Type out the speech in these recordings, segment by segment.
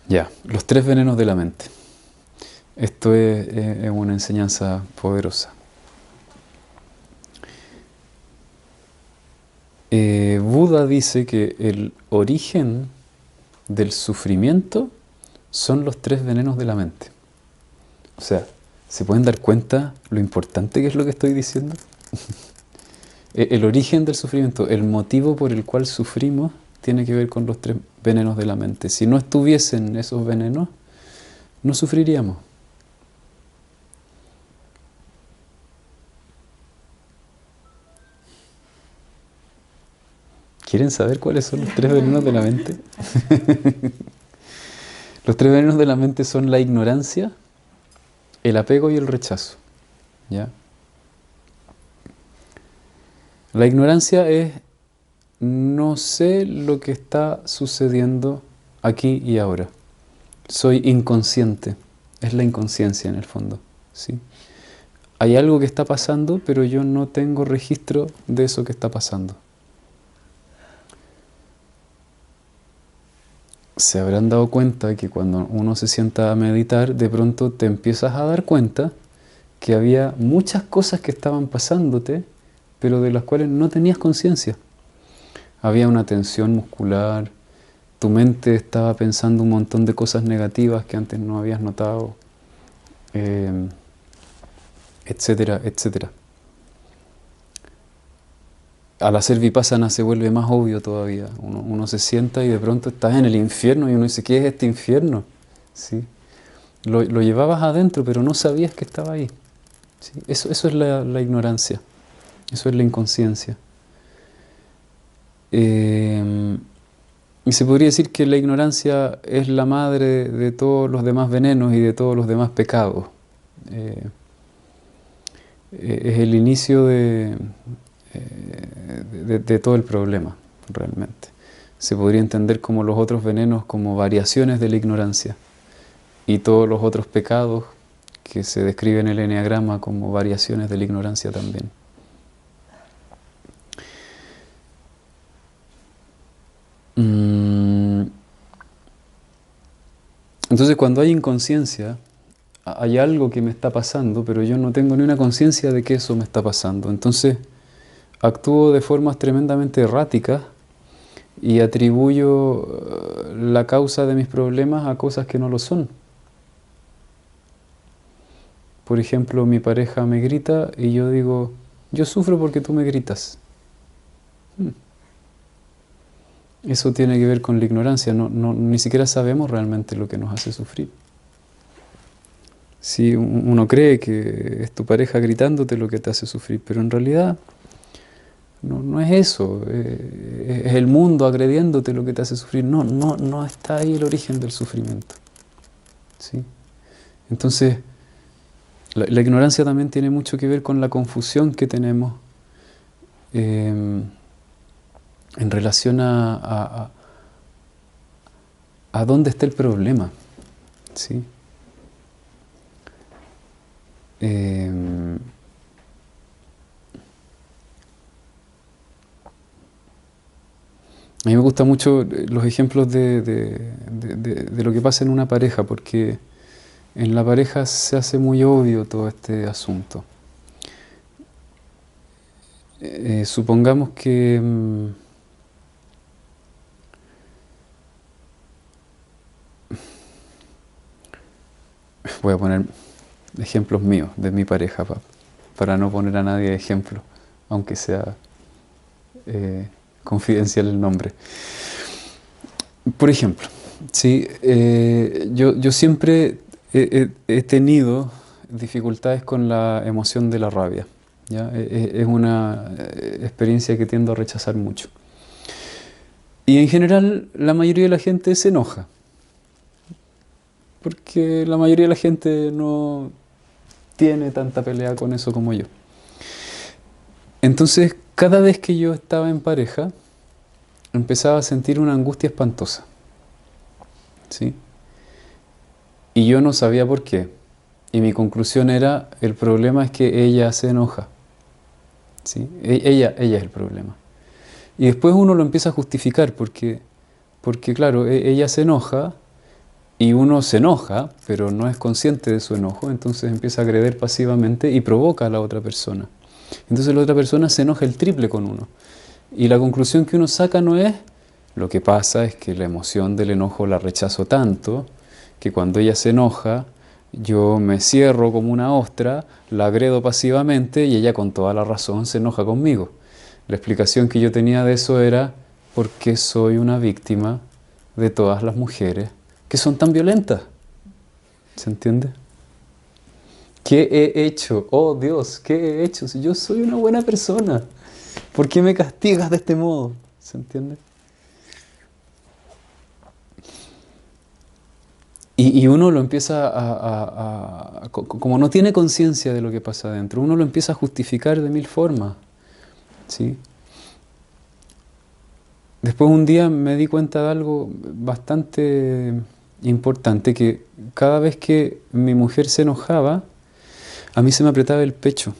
Ya, los tres venenos de la mente. Esto es una enseñanza poderosa. Buda dice que el origen del sufrimiento son los tres venenos de la mente. O sea, ¿se pueden dar cuenta lo importante que es lo que estoy diciendo? El origen del sufrimiento, el motivo por el cual sufrimos, tiene que ver con los tres venenos de la mente. Si no estuviesen esos venenos, no sufriríamos. ¿Quieren saber cuáles son los tres venenos de la mente? Los tres venenos de la mente son la ignorancia, el apego y el rechazo. ¿Ya? La ignorancia es no sé lo que está sucediendo aquí y ahora. Soy inconsciente. Es la inconsciencia en el fondo. ¿Sí? Hay algo que está pasando, pero yo no tengo registro de eso que está pasando. Se habrán dado cuenta que cuando uno se sienta a meditar, de pronto te empiezas a dar cuenta que había muchas cosas que estaban pasándote, pero de las cuales no tenías conciencia. Había una tensión muscular, tu mente estaba pensando un montón de cosas negativas que antes no habías notado, etcétera, etcétera. Al hacer vipassana se vuelve más obvio todavía. Uno se sienta y de pronto estás en el infierno y uno dice, ¿qué es este infierno? ¿Sí? Lo llevabas adentro, pero no sabías que estaba ahí. ¿Sí? Eso es la ignorancia. Eso es la inconsciencia. Y se podría decir que la ignorancia es la madre de todos los demás venenos y de todos los demás pecados. Es el inicio de todo el problema, realmente. Se podría entender como los otros venenos como variaciones de la ignorancia y todos los otros pecados que se describen en el eneagrama como variaciones de la ignorancia también. Entonces, cuando hay inconsciencia, hay algo que me está pasando, pero yo no tengo ni una conciencia de que eso me está pasando. Entonces, actúo de formas tremendamente erráticas y atribuyo la causa de mis problemas a cosas que no lo son. Por ejemplo, mi pareja me grita y yo digo, yo sufro porque tú me gritas. Eso tiene que ver con la ignorancia, ni siquiera sabemos realmente lo que nos hace sufrir. Si uno cree que es tu pareja gritándote lo que te hace sufrir, pero en realidad no es eso, es el mundo agrediéndote lo que te hace sufrir. No está ahí el origen del sufrimiento. ¿Sí? Entonces, la ignorancia también tiene mucho que ver con la confusión que tenemos en relación a dónde está el problema. ¿Sí? A mí me gustan mucho los ejemplos de lo que pasa en una pareja, porque en la pareja se hace muy obvio todo este asunto. Supongamos que voy a poner ejemplos míos de mi pareja para no poner a nadie de ejemplo, aunque sea confidencial el nombre. Por ejemplo, ¿sí? Yo siempre he tenido dificultades con la emoción de la rabia. ¿Ya? Es una experiencia que tiendo a rechazar mucho. Y en general la mayoría de la gente se enoja, porque la mayoría de la gente no tiene tanta pelea con eso como yo. Entonces, cada vez que yo estaba en pareja, empezaba a sentir una angustia espantosa. ¿Sí? Y yo no sabía por qué. Y mi conclusión era, el problema es que ella se enoja. ¿Sí? Ella es el problema. Y después uno lo empieza a justificar porque claro, ella se enoja y uno se enoja, pero no es consciente de su enojo, entonces empieza a agredir pasivamente y provoca a la otra persona. Entonces la otra persona se enoja el triple con uno. Y la conclusión que uno saca no es, lo que pasa es que la emoción del enojo la rechazo tanto, que cuando ella se enoja, yo me cierro como una ostra, la agredo pasivamente y ella con toda la razón se enoja conmigo. La explicación que yo tenía de eso era porque soy una víctima de todas las mujeres que son tan violentas. ¿Se entiende? ¿Qué he hecho? Oh Dios, ¿qué he hecho? Si yo soy una buena persona, ¿por qué me castigas de este modo? ¿Se entiende? Y uno lo empieza como no tiene conciencia de lo que pasa adentro, uno lo empieza a justificar de mil formas, ¿sí? Después un día me di cuenta de algo bastante importante, que cada vez que mi mujer se enojaba, a mí se me apretaba el pecho.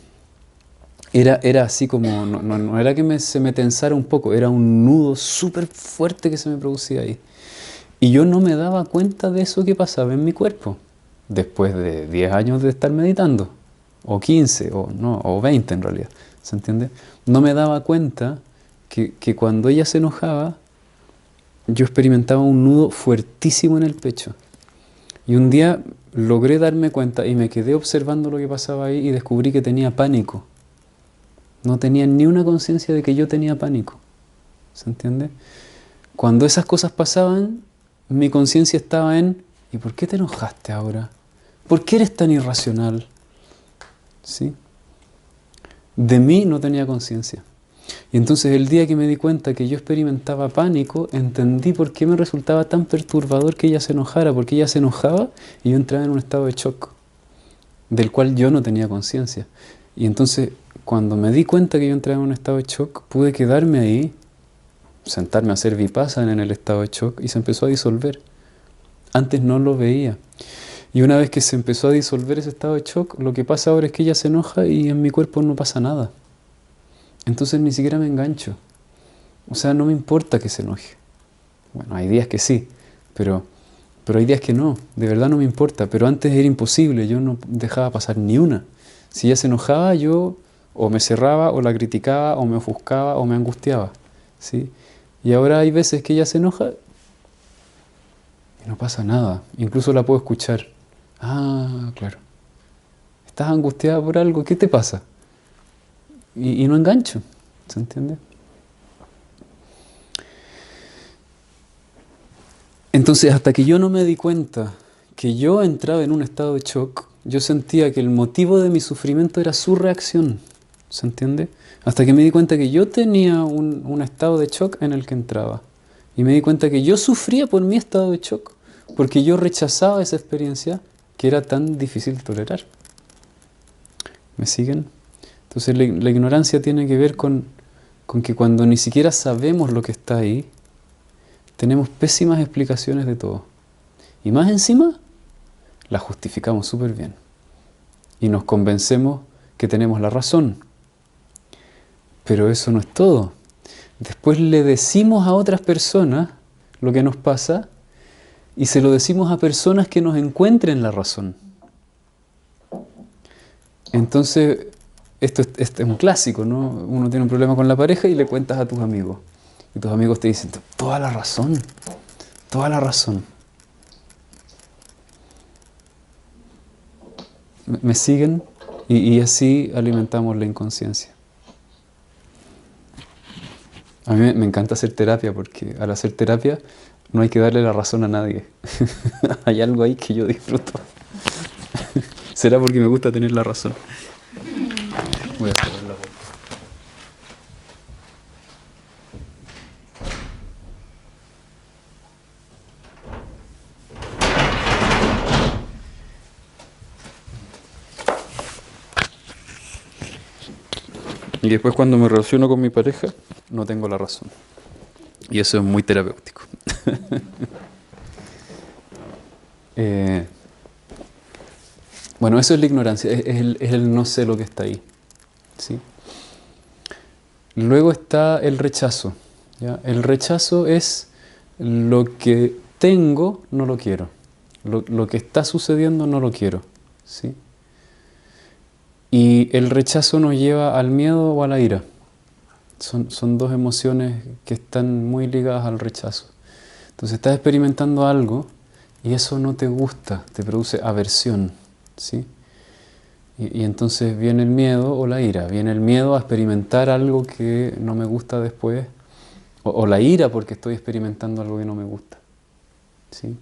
Era así como, no era que se me tensara un poco, era un nudo súper fuerte que se me producía ahí. Y yo no me daba cuenta de eso que pasaba en mi cuerpo, después de 10 años de estar meditando, o 15, o, no, o 20 en realidad, ¿se entiende? No me daba cuenta que cuando ella se enojaba, yo experimentaba un nudo fuertísimo en el pecho. Y un día logré darme cuenta y me quedé observando lo que pasaba ahí y descubrí que tenía pánico. No tenía ni una conciencia de que yo tenía pánico, ¿se entiende? Cuando esas cosas pasaban, mi conciencia estaba en, ¿y por qué te enojaste ahora? ¿Por qué eres tan irracional? ¿Sí? De mí no tenía conciencia. Y entonces el día que me di cuenta que yo experimentaba pánico, entendí por qué me resultaba tan perturbador que ella se enojara, porque ella se enojaba y yo entraba en un estado de shock, del cual yo no tenía conciencia. Y entonces, cuando me di cuenta que yo entraba en un estado de shock, pude quedarme ahí, sentarme a hacer vipassana en el estado de shock y se empezó a disolver. Antes no lo veía. Y una vez que se empezó a disolver ese estado de shock, lo que pasa ahora es que ella se enoja y en mi cuerpo no pasa nada. Entonces ni siquiera me engancho. O sea, no me importa que se enoje. Bueno, hay días que sí, pero hay días que no. De verdad no me importa. Pero antes era imposible, yo no dejaba pasar ni una. Si ella se enojaba, yo o me cerraba, o la criticaba, o me ofuscaba, o me angustiaba, ¿sí? Y ahora hay veces que ella se enoja y no pasa nada. Incluso la puedo escuchar. Ah, claro. ¿Estás angustiada por algo? ¿Qué te pasa? Y no engancho. ¿Se entiende? Entonces, hasta que yo no me di cuenta que yo entraba en un estado de shock, yo sentía que el motivo de mi sufrimiento era su reacción. ¿Se entiende? Hasta que me di cuenta que yo tenía un estado de shock en el que entraba. Y me di cuenta que yo sufría por mi estado de shock, porque yo rechazaba esa experiencia que era tan difícil de tolerar. ¿Me siguen? Entonces la ignorancia tiene que ver con que cuando ni siquiera sabemos lo que está ahí, tenemos pésimas explicaciones de todo. Y más encima, las justificamos súper bien. Y nos convencemos que tenemos la razón. Pero eso no es todo. Después le decimos a otras personas lo que nos pasa y se lo decimos a personas que nos encuentren la razón. Entonces, esto es un clásico, ¿no? Uno tiene un problema con la pareja y le cuentas a tus amigos. Y tus amigos te dicen, toda la razón, toda la razón. ¿Me siguen? Y así alimentamos la inconsciencia. A mí me encanta hacer terapia porque al hacer terapia no hay que darle la razón a nadie. Hay algo ahí que yo disfruto. ¿Será porque me gusta tener la razón? Voy a cerrar la boca. Y después cuando me relaciono con mi pareja, no tengo la razón. Y eso es muy terapéutico. Bueno, eso es la ignorancia, es el no sé lo que está ahí, ¿sí? Luego está el rechazo, ¿ya? El rechazo es lo que tengo, no lo quiero. Lo que está sucediendo no lo quiero, ¿sí? Y el rechazo nos lleva al miedo o a la ira. Son dos emociones que están muy ligadas al rechazo. Entonces estás experimentando algo y eso no te gusta, te produce aversión, ¿sí? Y entonces viene el miedo o la ira. Viene el miedo a experimentar algo que no me gusta después, o la ira porque estoy experimentando algo que no me gusta, ¿sí?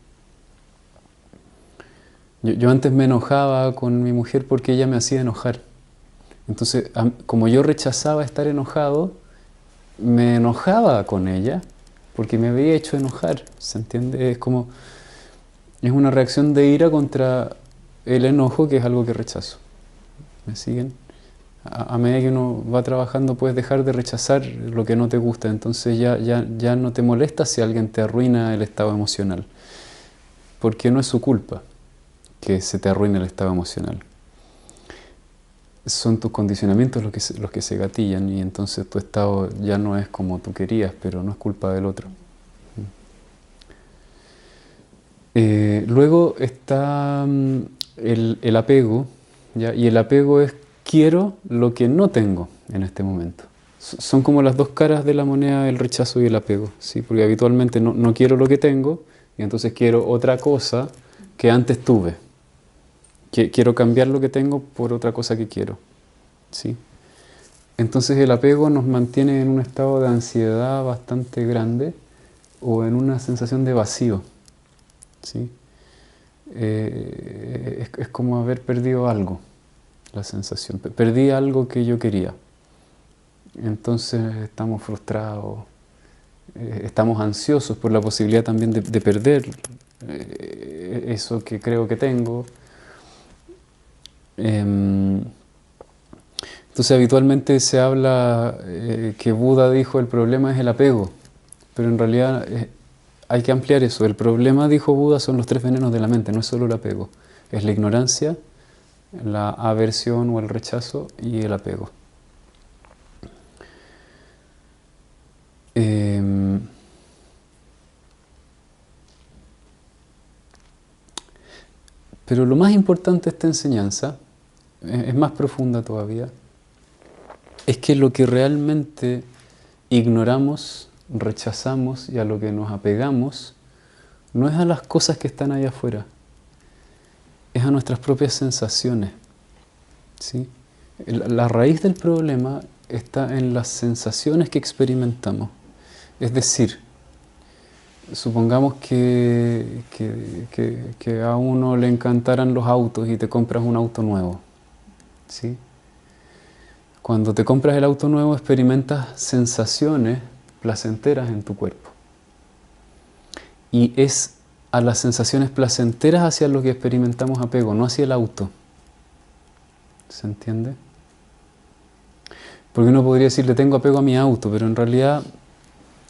Yo antes me enojaba con mi mujer porque ella me hacía enojar. Entonces, como yo rechazaba estar enojado, me enojaba con ella porque me había hecho enojar, ¿se entiende? Es una reacción de ira contra el enojo, que es algo que rechazo. ¿Me siguen? A medida que uno va trabajando puedes dejar de rechazar lo que no te gusta, entonces ya no te molesta si alguien te arruina el estado emocional, porque no es su culpa que se te arruine el estado emocional. Son tus condicionamientos los que se gatillan y entonces tu estado ya no es como tú querías, pero no es culpa del otro. Luego está el apego, ¿ya? Y el apego es quiero lo que no tengo en este momento. Son como las dos caras de la moneda, el rechazo y el apego, ¿sí? Porque habitualmente no quiero lo que tengo y entonces quiero otra cosa que antes tuve. Quiero cambiar lo que tengo por otra cosa que quiero, ¿sí? Entonces el apego nos mantiene en un estado de ansiedad bastante grande o en una sensación de vacío, ¿sí? Es como haber perdido algo, la sensación. Perdí algo que yo quería. Entonces estamos frustrados, estamos ansiosos por la posibilidad también de perder eso que creo que tengo. Entonces habitualmente se habla que Buda dijo el problema es el apego, pero en realidad hay que ampliar eso. El problema, dijo Buda, son los tres venenos de la mente, no es solo el apego. Es la ignorancia, la aversión o el rechazo y el apego. Pero lo más importante de esta enseñanza, es más profunda todavía, es que lo que realmente ignoramos, rechazamos y a lo que nos apegamos no es a las cosas que están allá afuera, es a nuestras propias sensaciones, ¿sí? La raíz del problema está en las sensaciones que experimentamos. Es decir, supongamos que a uno le encantaran los autos y te compras un auto nuevo, ¿sí? Cuando te compras el auto nuevo experimentas sensaciones placenteras en tu cuerpo. Y es a las sensaciones placenteras hacia lo que experimentamos apego, no hacia el auto. ¿Se entiende? Porque uno podría decir, le tengo apego a mi auto, pero en realidad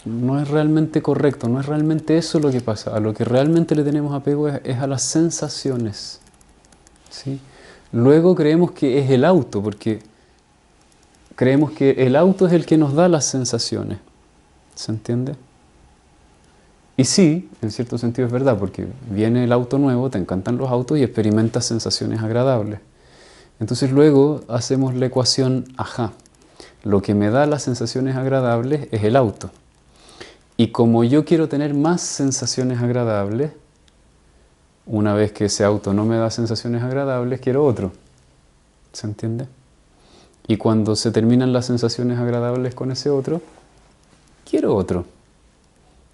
no es realmente correcto, no es realmente eso lo que pasa. A lo que realmente le tenemos apego es a las sensaciones, ¿sí? Luego creemos que es el auto, porque creemos que el auto es el que nos da las sensaciones. ¿Se entiende? Y sí, en cierto sentido es verdad, porque viene el auto nuevo, te encantan los autos y experimentas sensaciones agradables. Entonces luego hacemos la ecuación, ajá, lo que me da las sensaciones agradables es el auto. Y como yo quiero tener más sensaciones agradables, una vez que ese auto no me da sensaciones agradables, quiero otro. ¿Se entiende? Y cuando se terminan las sensaciones agradables con ese otro, quiero otro.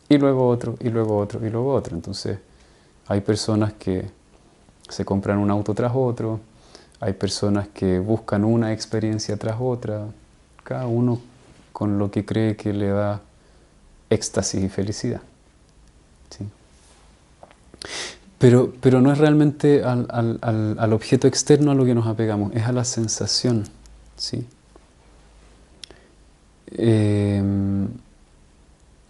Y luego otro, y luego otro, y luego otro. Entonces, hay personas que se compran un auto tras otro, hay personas que buscan una experiencia tras otra, cada uno con lo que cree que le da éxtasis y felicidad, ¿sí? Pero no es realmente al objeto externo a lo que nos apegamos, es a la sensación, ¿sí?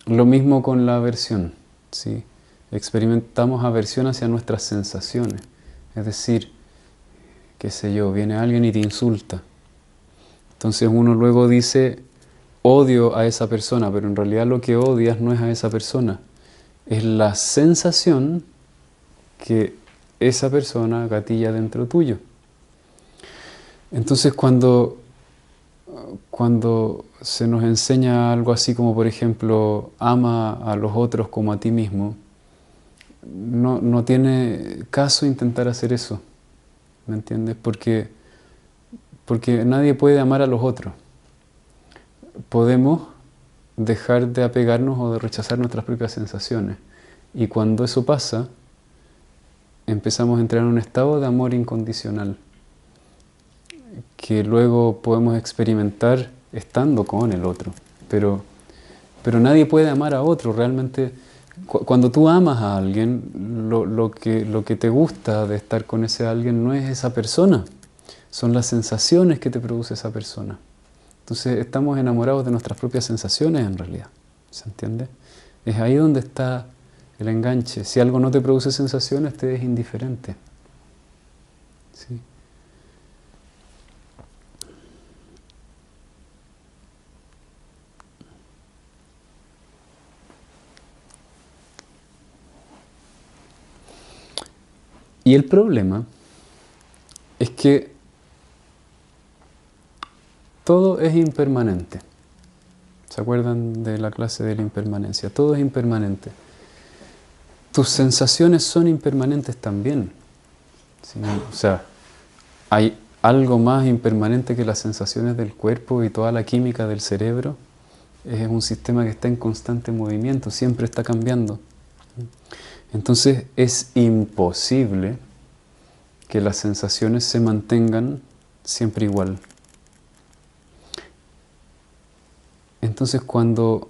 Lo mismo con la aversión, ¿sí? Experimentamos aversión hacia nuestras sensaciones. Es decir, qué sé yo, viene alguien y te insulta. Entonces uno luego dice, odio a esa persona, pero en realidad lo que odias no es a esa persona. Es la sensación que esa persona gatilla dentro tuyo. Entonces cuando se nos enseña algo así como, por ejemplo, ama a los otros como a ti mismo, no tiene caso intentar hacer eso, ¿me entiendes? Porque nadie puede amar a los otros. Podemos dejar de apegarnos o de rechazar nuestras propias sensaciones. Y cuando eso pasa, empezamos a entrar en un estado de amor incondicional, que luego podemos experimentar estando con el otro. Pero nadie puede amar a otro. Realmente, cuando tú amas a alguien, lo que te gusta de estar con ese alguien no es esa persona, son las sensaciones que te produce esa persona. Entonces estamos enamorados de nuestras propias sensaciones en realidad, ¿se entiende? Es ahí donde está el enganche. Si algo no te produce sensaciones, te es indiferente. ¿Sí? Y el problema es que todo es impermanente. ¿Se acuerdan de la clase de la impermanencia? Todo es impermanente. Tus sensaciones son impermanentes también. ¿Sí? O sea, hay algo más impermanente que las sensaciones del cuerpo y toda la química del cerebro. Es un sistema que está en constante movimiento, siempre está cambiando. Entonces es imposible que las sensaciones se mantengan siempre igual. Entonces cuando,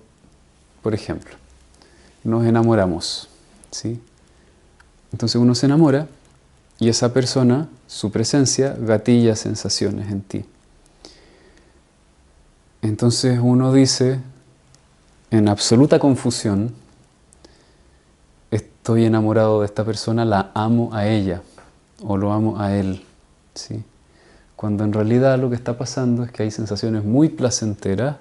por ejemplo, nos enamoramos, ¿sí? Entonces uno se enamora y esa persona, su presencia, gatilla sensaciones en ti. Entonces uno dice, en absoluta confusión, estoy enamorado de esta persona, la amo a ella o lo amo a él, ¿sí? Cuando en realidad lo que está pasando es que hay sensaciones muy placenteras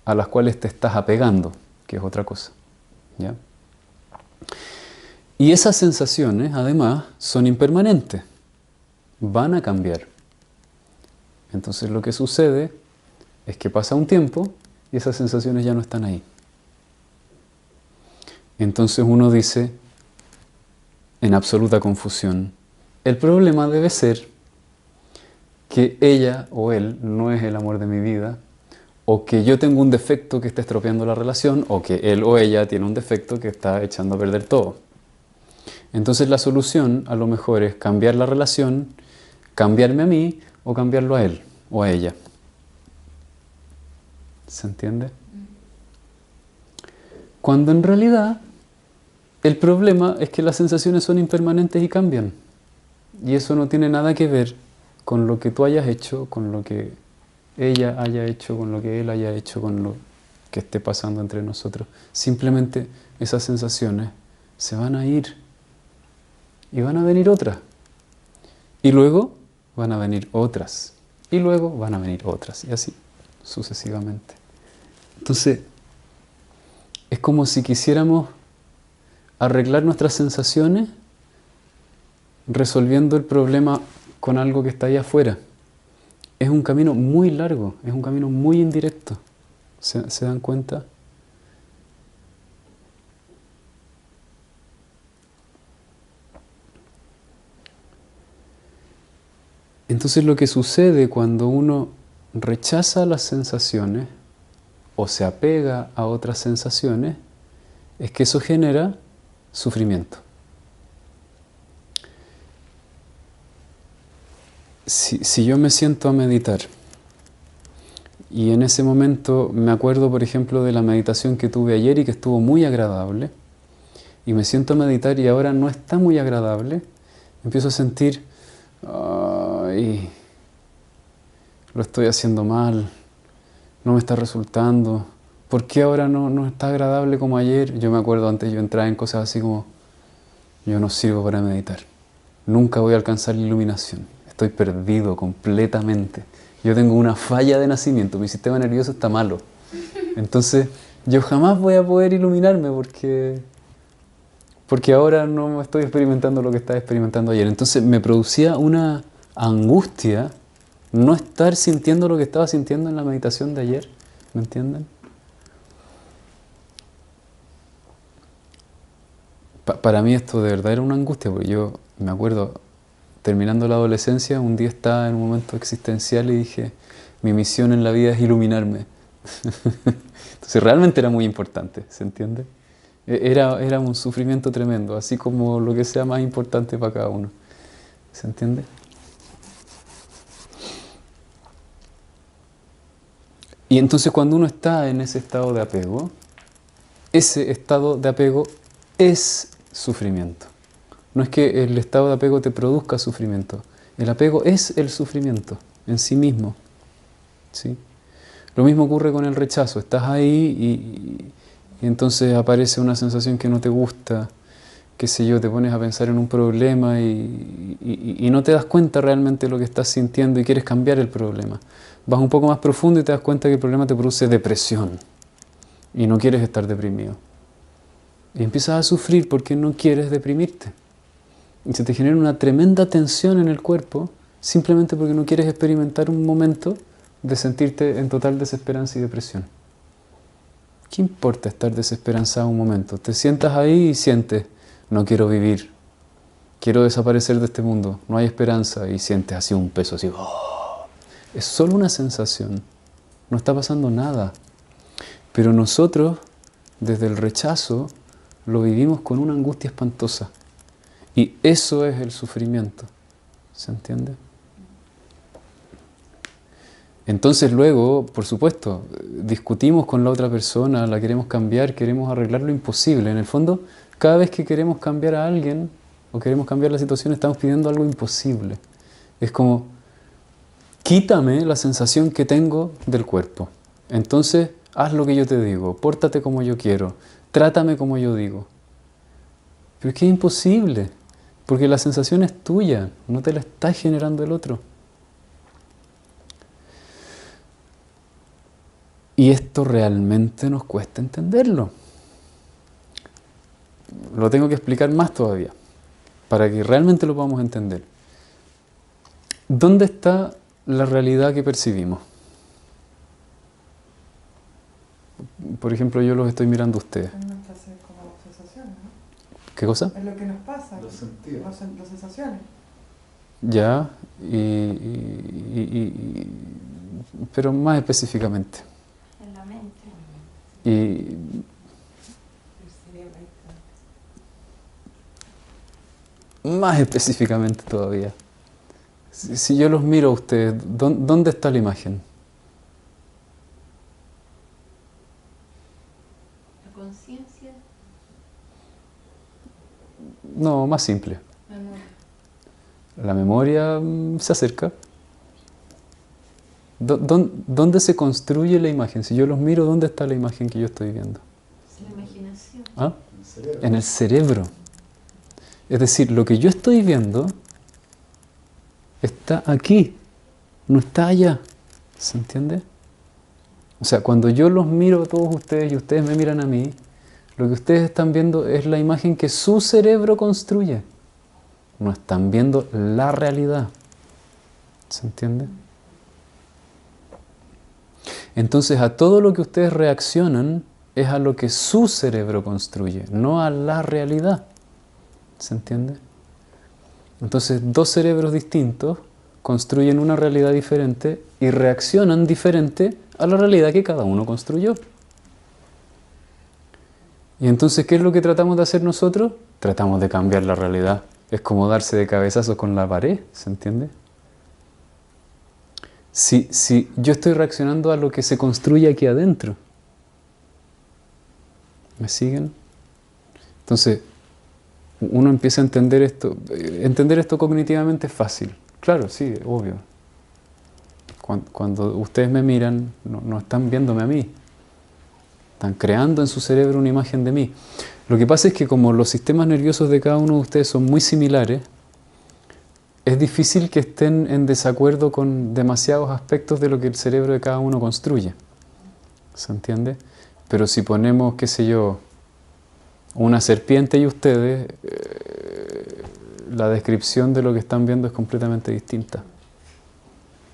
a las cuales te estás apegando, que es otra cosa, ¿ya? Y esas sensaciones, además, son impermanentes, van a cambiar. Entonces lo que sucede es que pasa un tiempo y esas sensaciones ya no están ahí. Entonces uno dice, en absoluta confusión, el problema debe ser que ella o él no es el amor de mi vida, o que yo tengo un defecto que está estropeando la relación, o que él o ella tiene un defecto que está echando a perder todo. Entonces la solución a lo mejor es cambiar la relación, cambiarme a mí o cambiarlo a él o a ella. ¿Se entiende? Cuando en realidad el problema es que las sensaciones son impermanentes y cambian. Y eso no tiene nada que ver con lo que tú hayas hecho, con lo que ella haya hecho, con lo que él haya hecho, con lo que esté pasando entre nosotros. Simplemente esas sensaciones se van a ir y van a venir otras. Y luego van a venir otras. Y luego van a venir otras. Y así sucesivamente. Entonces, es como si quisiéramos arreglar nuestras sensaciones resolviendo el problema con algo que está ahí afuera. Es un camino muy largo, es un camino muy indirecto. ¿Se dan cuenta? Entonces lo que sucede cuando uno rechaza las sensaciones o se apega a otras sensaciones es que eso genera sufrimiento. Si yo me siento a meditar y en ese momento me acuerdo, por ejemplo, de la meditación que tuve ayer y que estuvo muy agradable, y me siento a meditar y ahora no está muy agradable, empiezo a sentir, ay, lo estoy haciendo mal, no me está resultando, ¿por qué ahora no está agradable como ayer? Yo me acuerdo antes yo entraba en cosas así como, yo no sirvo para meditar, nunca voy a alcanzar la iluminación. Estoy perdido completamente. Yo tengo una falla de nacimiento, mi sistema nervioso está malo. Entonces, yo jamás voy a poder iluminarme porque ahora no estoy experimentando lo que estaba experimentando ayer. Entonces me producía una angustia no estar sintiendo lo que estaba sintiendo en la meditación de ayer. ¿Me entienden? Para mí esto de verdad era una angustia, porque yo me acuerdo, terminando la adolescencia, un día estaba en un momento existencial y dije, mi misión en la vida es iluminarme. Entonces realmente era muy importante, ¿se entiende? Era un sufrimiento tremendo, así como lo que sea más importante para cada uno. ¿Se entiende? Y entonces cuando uno está en ese estado de apego, ese estado de apego es sufrimiento. No es que el estado de apego te produzca sufrimiento. El apego es el sufrimiento en sí mismo. ¿Sí? Lo mismo ocurre con el rechazo. Estás ahí y entonces aparece una sensación que no te gusta, qué sé yo, te pones a pensar en un problema y no te das cuenta realmente de lo que estás sintiendo y quieres cambiar el problema. Vas un poco más profundo y te das cuenta que el problema te produce depresión y no quieres estar deprimido. Y empiezas a sufrir porque no quieres deprimirte. Y se te genera una tremenda tensión en el cuerpo simplemente porque no quieres experimentar un momento de sentirte en total desesperanza y depresión. ¿Qué importa estar desesperanzado un momento? Te sientas ahí y sientes, no quiero vivir, quiero desaparecer de este mundo, no hay esperanza, y sientes así un peso así. ¡Oh! Es solo una sensación, no está pasando nada. Pero nosotros, desde el rechazo, lo vivimos con una angustia espantosa. Y eso es el sufrimiento. ¿Se entiende? Entonces luego, por supuesto, discutimos con la otra persona, la queremos cambiar, queremos arreglar lo imposible. En el fondo, cada vez que queremos cambiar a alguien o queremos cambiar la situación, estamos pidiendo algo imposible. Es como, quítame la sensación que tengo del cuerpo. Entonces, haz lo que yo te digo, pórtate como yo quiero, trátame como yo digo. Pero es que es imposible, porque la sensación es tuya, no te la está generando el otro. Y esto realmente nos cuesta entenderlo. Lo tengo que explicar más todavía, para que realmente lo podamos entender. ¿Dónde está la realidad que percibimos? Por ejemplo, yo los estoy mirando a ustedes. En nuestras como sensaciones, ¿no? ¿Qué cosa? Es lo que nos pasa. Los sentidos. Las sensaciones. Ya, pero más específicamente. En la mente. Y más específicamente todavía. Si yo los miro a ustedes, ¿dónde está la imagen? La conciencia. No, más simple. Memoria. La memoria se acerca. ¿Dónde se construye la imagen? Si yo los miro, ¿dónde está la imagen que yo estoy viendo? La imaginación. ¿Ah? El cerebro. En el cerebro. Es decir, lo que yo estoy viendo está aquí, no está allá. ¿Se entiende? O sea, cuando yo los miro a todos ustedes y ustedes me miran a mí, lo que ustedes están viendo es la imagen que su cerebro construye. No están viendo la realidad. ¿Se entiende? Entonces, a todo lo que ustedes reaccionan es a lo que su cerebro construye, no a la realidad. ¿Se entiende? Entonces, dos cerebros distintos construyen una realidad diferente y reaccionan diferente a la realidad que cada uno construyó. Y entonces, ¿qué es lo que tratamos de hacer nosotros? Tratamos de cambiar la realidad. Es como darse de cabezazos con la pared, ¿se entiende? Si yo estoy reaccionando a lo que se construye aquí adentro, ¿me siguen? Entonces, uno empieza a entender esto. Entender esto cognitivamente es fácil. Claro, sí, obvio. Cuando ustedes me miran, no están viéndome a mí. Están creando en su cerebro una imagen de mí. Lo que pasa es que como los sistemas nerviosos de cada uno de ustedes son muy similares, es difícil que estén en desacuerdo con demasiados aspectos de lo que el cerebro de cada uno construye. ¿Se entiende? Pero si ponemos, qué sé yo, una serpiente y ustedes, la descripción de lo que están viendo es completamente distinta.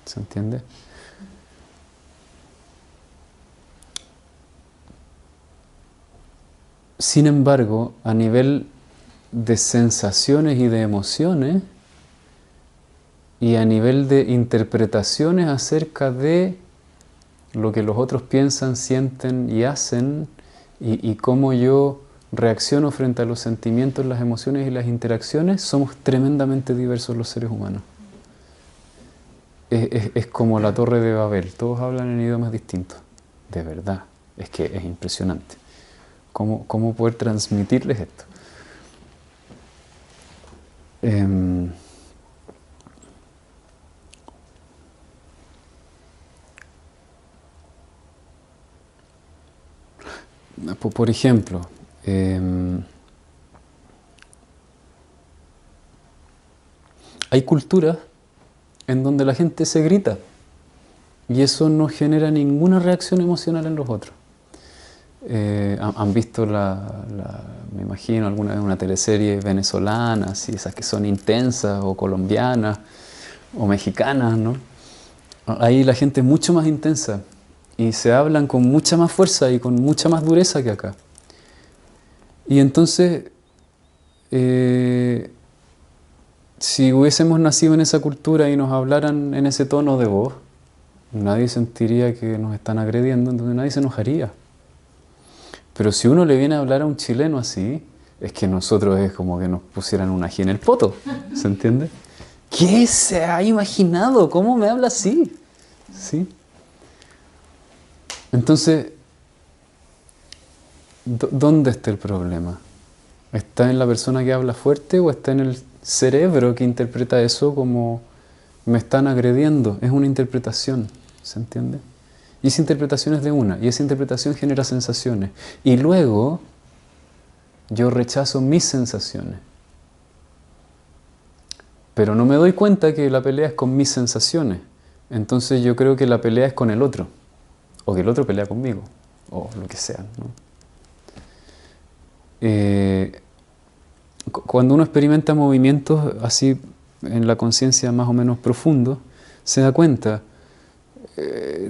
¿Se entiende? Sin embargo, a nivel de sensaciones y de emociones, y a nivel de interpretaciones acerca de lo que los otros piensan, sienten y hacen, y cómo yo reacciono frente a los sentimientos, las emociones y las interacciones, somos tremendamente diversos los seres humanos. Es como la Torre de Babel, todos hablan en idiomas distintos, de verdad, es que es impresionante. ¿Cómo poder transmitirles esto? Por ejemplo, hay culturas en donde la gente se grita y eso no genera ninguna reacción emocional en los otros. Han visto me imagino, alguna vez una teleserie venezolana, así, esas que son intensas, o colombianas, o mexicanas, ¿no? Ahí la gente es mucho más intensa y se hablan con mucha más fuerza y con mucha más dureza que acá. Y entonces, si hubiésemos nacido en esa cultura y nos hablaran en ese tono de voz, nadie sentiría que nos están agrediendo, entonces nadie se enojaría. Pero si uno le viene a hablar a un chileno así, es que nosotros es como que nos pusieran un ají en el poto, ¿se entiende? ¿Qué se ha imaginado? ¿Cómo me habla así? ¿Sí? Entonces, ¿dónde está el problema? ¿Está en la persona que habla fuerte o está en el cerebro que interpreta eso como me están agrediendo? Es una interpretación, ¿se entiende? Y esa interpretación es de una, y esa interpretación genera sensaciones. Y luego yo rechazo mis sensaciones. Pero no me doy cuenta que la pelea es con mis sensaciones. Entonces yo creo que la pelea es con el otro. O que el otro pelea conmigo. O lo que sea, ¿no? Cuando uno experimenta movimientos así en la conciencia más o menos profundo, se da cuenta.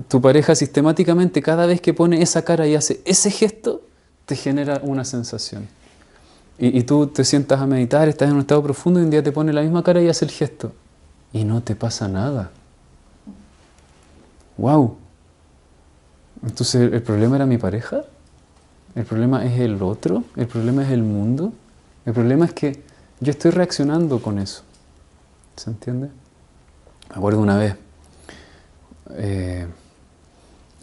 Tu pareja sistemáticamente, cada vez que pone esa cara y hace ese gesto, te genera una sensación. Y tú te sientas a meditar, estás en un estado profundo y un día te pone la misma cara y hace el gesto. Y no te pasa nada. ¡Wow! Entonces, ¿el problema era mi pareja? ¿El problema es el otro? ¿El problema es el mundo? El problema es que yo estoy reaccionando con eso. ¿Se entiende? Me acuerdo una vez,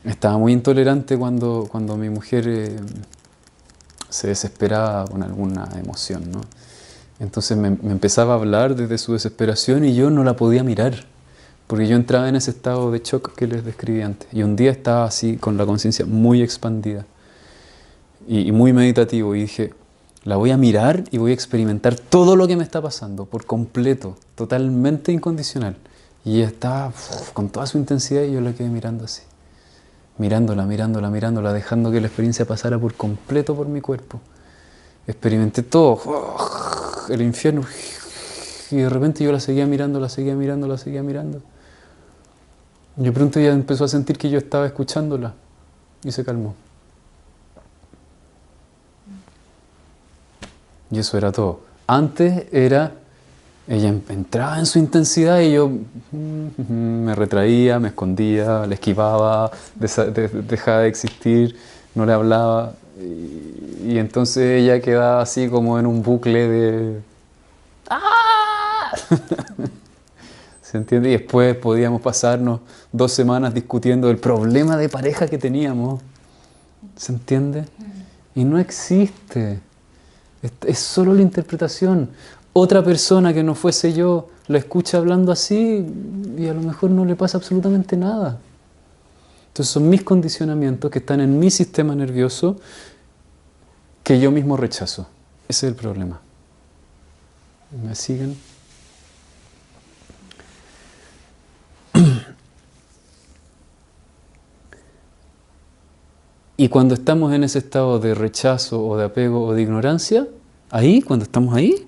estaba muy intolerante cuando mi mujer se desesperaba con alguna emoción, ¿no? Entonces me empezaba a hablar desde su desesperación y yo no la podía mirar, porque yo entraba en ese estado de shock que les describí antes. Y un día estaba así con la conciencia muy expandida y muy meditativo y dije, la voy a mirar y voy a experimentar todo lo que me está pasando por completo, totalmente incondicional. Y ella estaba con toda su intensidad y yo la quedé mirando así. Mirándola, mirándola, mirándola, dejando que la experiencia pasara por completo por mi cuerpo. Experimenté todo, el infierno, y de repente yo la seguía mirando, la seguía mirando, la seguía mirando. Y de pronto ella empezó a sentir que yo estaba escuchándola y se calmó. Y eso era todo. Antes era, ella entraba en su intensidad y yo me retraía, me escondía, le esquivaba, dejaba de existir, no le hablaba. Y entonces ella quedaba así como en un bucle de... ¡Ah! ¿Se entiende? Y después podíamos pasarnos 2 semanas discutiendo el problema de pareja que teníamos. ¿Se entiende? Y no existe. Es solo la interpretación. Otra persona que no fuese yo la escucha hablando así y a lo mejor no le pasa absolutamente nada. Entonces son mis condicionamientos que están en mi sistema nervioso que yo mismo rechazo. Ese es el problema. ¿Me siguen? Y cuando estamos en ese estado de rechazo o de apego o de ignorancia, ahí, cuando estamos ahí,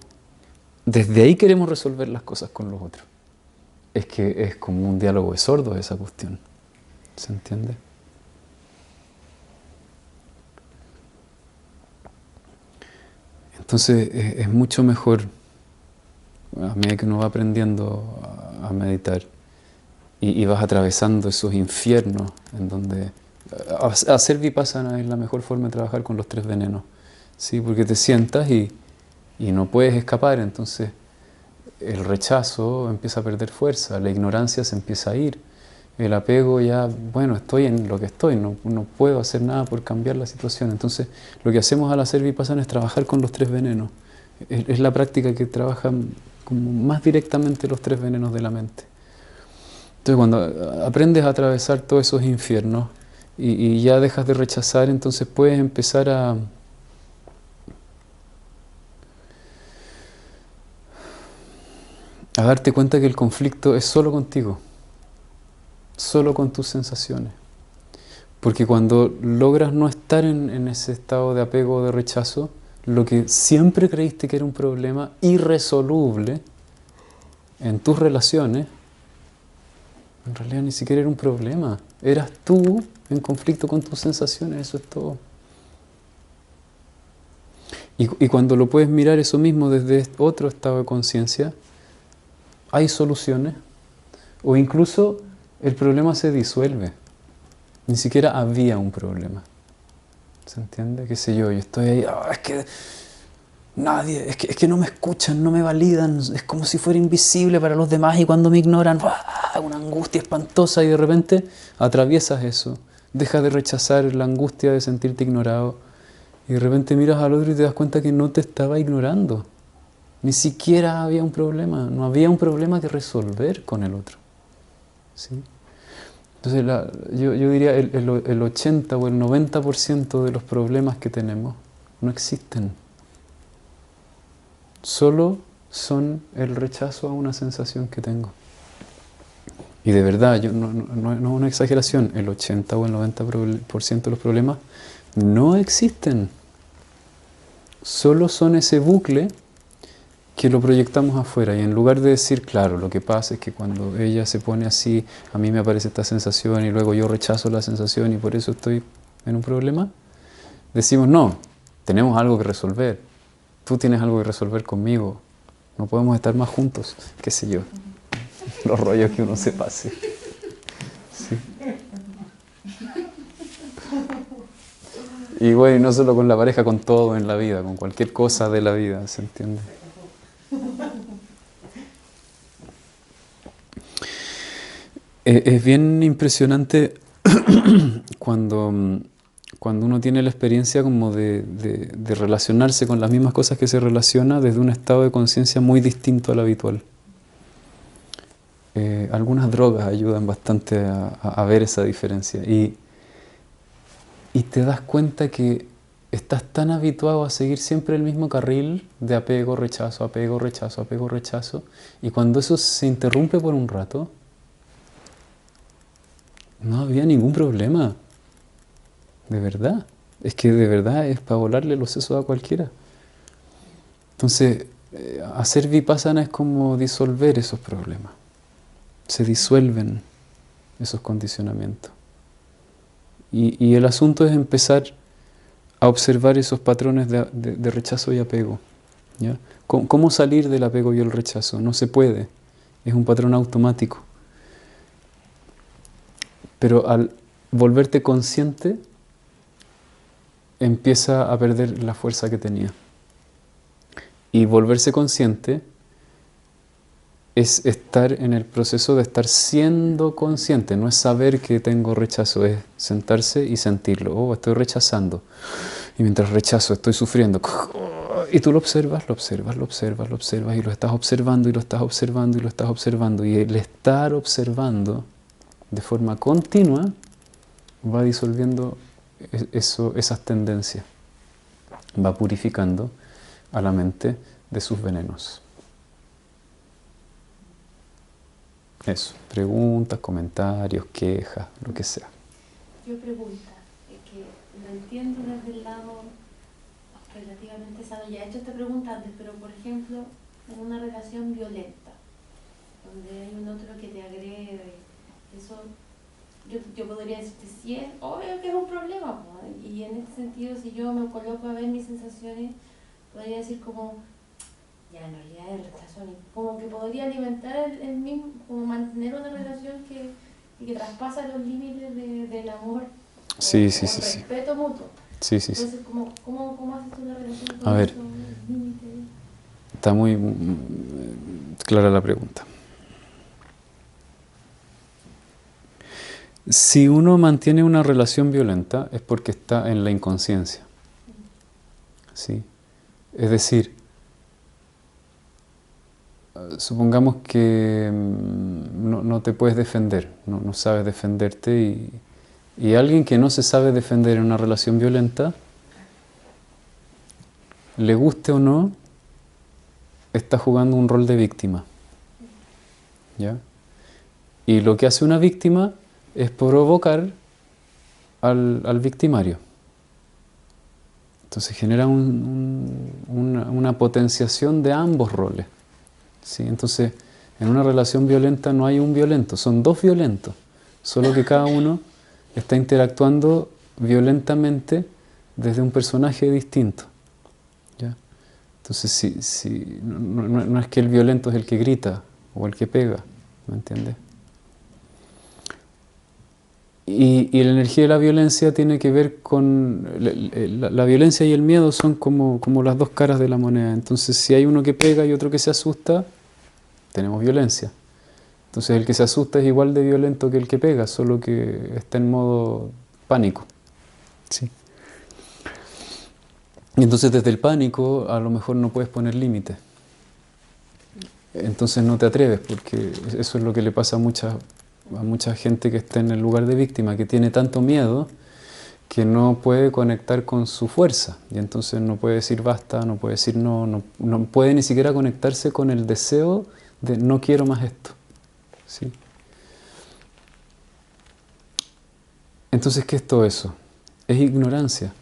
desde ahí queremos resolver las cosas con los otros. Es que es como un diálogo de sordos esa cuestión. ¿Se entiende? Entonces es mucho mejor, a medida que uno va aprendiendo a meditar y vas atravesando esos infiernos en donde hacer vipassana es la mejor forma de trabajar con los tres venenos, ¿sí? Porque te sientas y no puedes escapar, entonces el rechazo empieza a perder fuerza, la ignorancia se empieza a ir, el apego ya, bueno, estoy en lo que estoy, no puedo hacer nada por cambiar la situación. Entonces lo que hacemos al hacer vipassana es trabajar con los tres venenos. Es la práctica que trabaja como más directamente los tres venenos de la mente. Entonces cuando aprendes a atravesar todos esos infiernos y ya dejas de rechazar, entonces puedes empezar a darte cuenta que el conflicto es solo contigo, solo con tus sensaciones. Porque cuando logras no estar en ese estado de apego o de rechazo, lo que siempre creíste que era un problema irresoluble en tus relaciones, en realidad ni siquiera era un problema. Eras tú en conflicto con tus sensaciones, eso es todo. Y cuando lo puedes mirar eso mismo desde otro estado de conciencia, hay soluciones, o incluso el problema se disuelve. Ni siquiera había un problema. ¿Se entiende? ¿Qué sé yo? Yo estoy ahí, es que nadie, es que no me escuchan, no me validan, es como si fuera invisible para los demás y cuando me ignoran, una angustia espantosa y de repente atraviesas eso, dejas de rechazar la angustia de sentirte ignorado y de repente miras al otro y te das cuenta que no te estaba ignorando. Ni siquiera había un problema, no había un problema que resolver con el otro. ¿Sí? Entonces yo diría el 80 o el 90% de los problemas que tenemos no existen. Solo son el rechazo a una sensación que tengo. Y de verdad, no es una exageración, el 80 o el 90% de los problemas no existen. Solo son ese bucle que lo proyectamos afuera y en lugar de decir, claro, lo que pasa es que cuando ella se pone así, a mí me aparece esta sensación y luego yo rechazo la sensación y por eso estoy en un problema, decimos, no, tenemos algo que resolver, tú tienes algo que resolver conmigo, no podemos estar más juntos, qué sé yo, los rollos que uno se pase. ¿Sí? Y bueno, y no solo con la pareja, con todo en la vida, con cualquier cosa de la vida, ¿se entiende? Es bien impresionante cuando uno tiene la experiencia como de relacionarse con las mismas cosas que se relaciona desde un estado de conciencia muy distinto al habitual. Algunas drogas ayudan bastante a ver esa diferencia y te das cuenta que estás tan habituado a seguir siempre el mismo carril de apego, rechazo, apego, rechazo, apego, rechazo, y cuando eso se interrumpe por un rato, no había ningún problema. De verdad. Es que de verdad es para volarle los sesos a cualquiera. Entonces, hacer vipassana es como disolver esos problemas. Se disuelven esos condicionamientos. Y el asunto es empezar a observar esos patrones de rechazo y apego. ¿Ya? ¿Cómo salir del apego y el rechazo? No se puede. Es un patrón automático. Pero al volverte consciente, empieza a perder la fuerza que tenía. Y volverse consciente es estar en el proceso de estar siendo consciente. No es saber que tengo rechazo, es sentarse y sentirlo. Oh, estoy rechazando. Y mientras rechazo estoy sufriendo. Y tú lo observas, lo observas, lo observas, lo observas. Y lo estás observando, y lo estás observando, y lo estás observando. Y el estar observando de forma continua va disolviendo esas tendencias, va purificando a la mente de sus venenos. Eso, preguntas, comentarios, quejas, lo que sea. Yo pregunta, es que entiendo desde el lado relativamente sano. Ya he hecho esta pregunta antes, pero por ejemplo, en una relación violenta, donde hay un otro que te agrede, eso yo podría decirte, sí, es obvio que es un problema, po, y en este sentido, si yo me coloco a ver mis sensaciones, podría decir como, ya en realidad el rechazo, como que podría alimentar el mismo, como mantener una relación que traspasa los límites del amor Sí, o sí, sí, el sí. respeto mutuo. Sí, sí, sí. Entonces, ¿cómo haces tú la relación A con ver, esos límites? está muy clara la pregunta. Si uno mantiene una relación violenta es porque está en la inconsciencia. ¿Sí? Es decir, supongamos que no te puedes defender, no sabes defenderte y alguien que no se sabe defender en una relación violenta, le guste o no, está jugando un rol de víctima. ¿Ya? Y lo que hace una víctima es provocar al victimario. Entonces genera una potenciación de ambos roles. ¿Sí? Entonces, en una relación violenta no hay un violento, son dos violentos, solo que cada uno está interactuando violentamente desde un personaje distinto. ¿Ya? Entonces, no es que el violento es el que grita o el que pega, ¿me entiendes? Y la energía de la violencia tiene que ver con... La violencia y el miedo son como las dos caras de la moneda. Entonces, si hay uno que pega y otro que se asusta, tenemos violencia. Entonces, el que se asusta es igual de violento que el que pega, solo que está en modo pánico. ¿Sí? Y entonces, desde el pánico, a lo mejor no puedes poner límites. Entonces, no te atreves, porque eso es lo que le pasa a mucha gente que está en el lugar de víctima, que tiene tanto miedo que no puede conectar con su fuerza y entonces no puede decir basta, no puede decir no puede ni siquiera conectarse con el deseo de no quiero más esto. ¿Sí? Entonces, ¿qué es todo eso? Es ignorancia.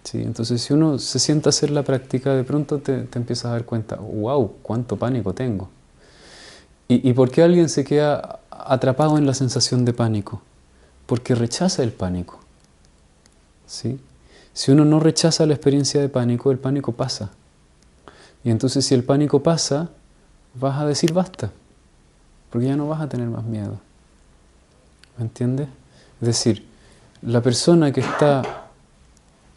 ¿Sí? Entonces, si uno se sienta a hacer la práctica, de pronto te empiezas a dar cuenta, wow, cuánto pánico tengo. ¿Y por qué alguien se queda atrapado en la sensación de pánico? Porque rechaza el pánico. ¿Sí? Si uno no rechaza la experiencia de pánico, el pánico pasa. Y entonces si el pánico pasa, vas a decir basta, porque ya no vas a tener más miedo. ¿Me entiendes? Es decir, la persona que está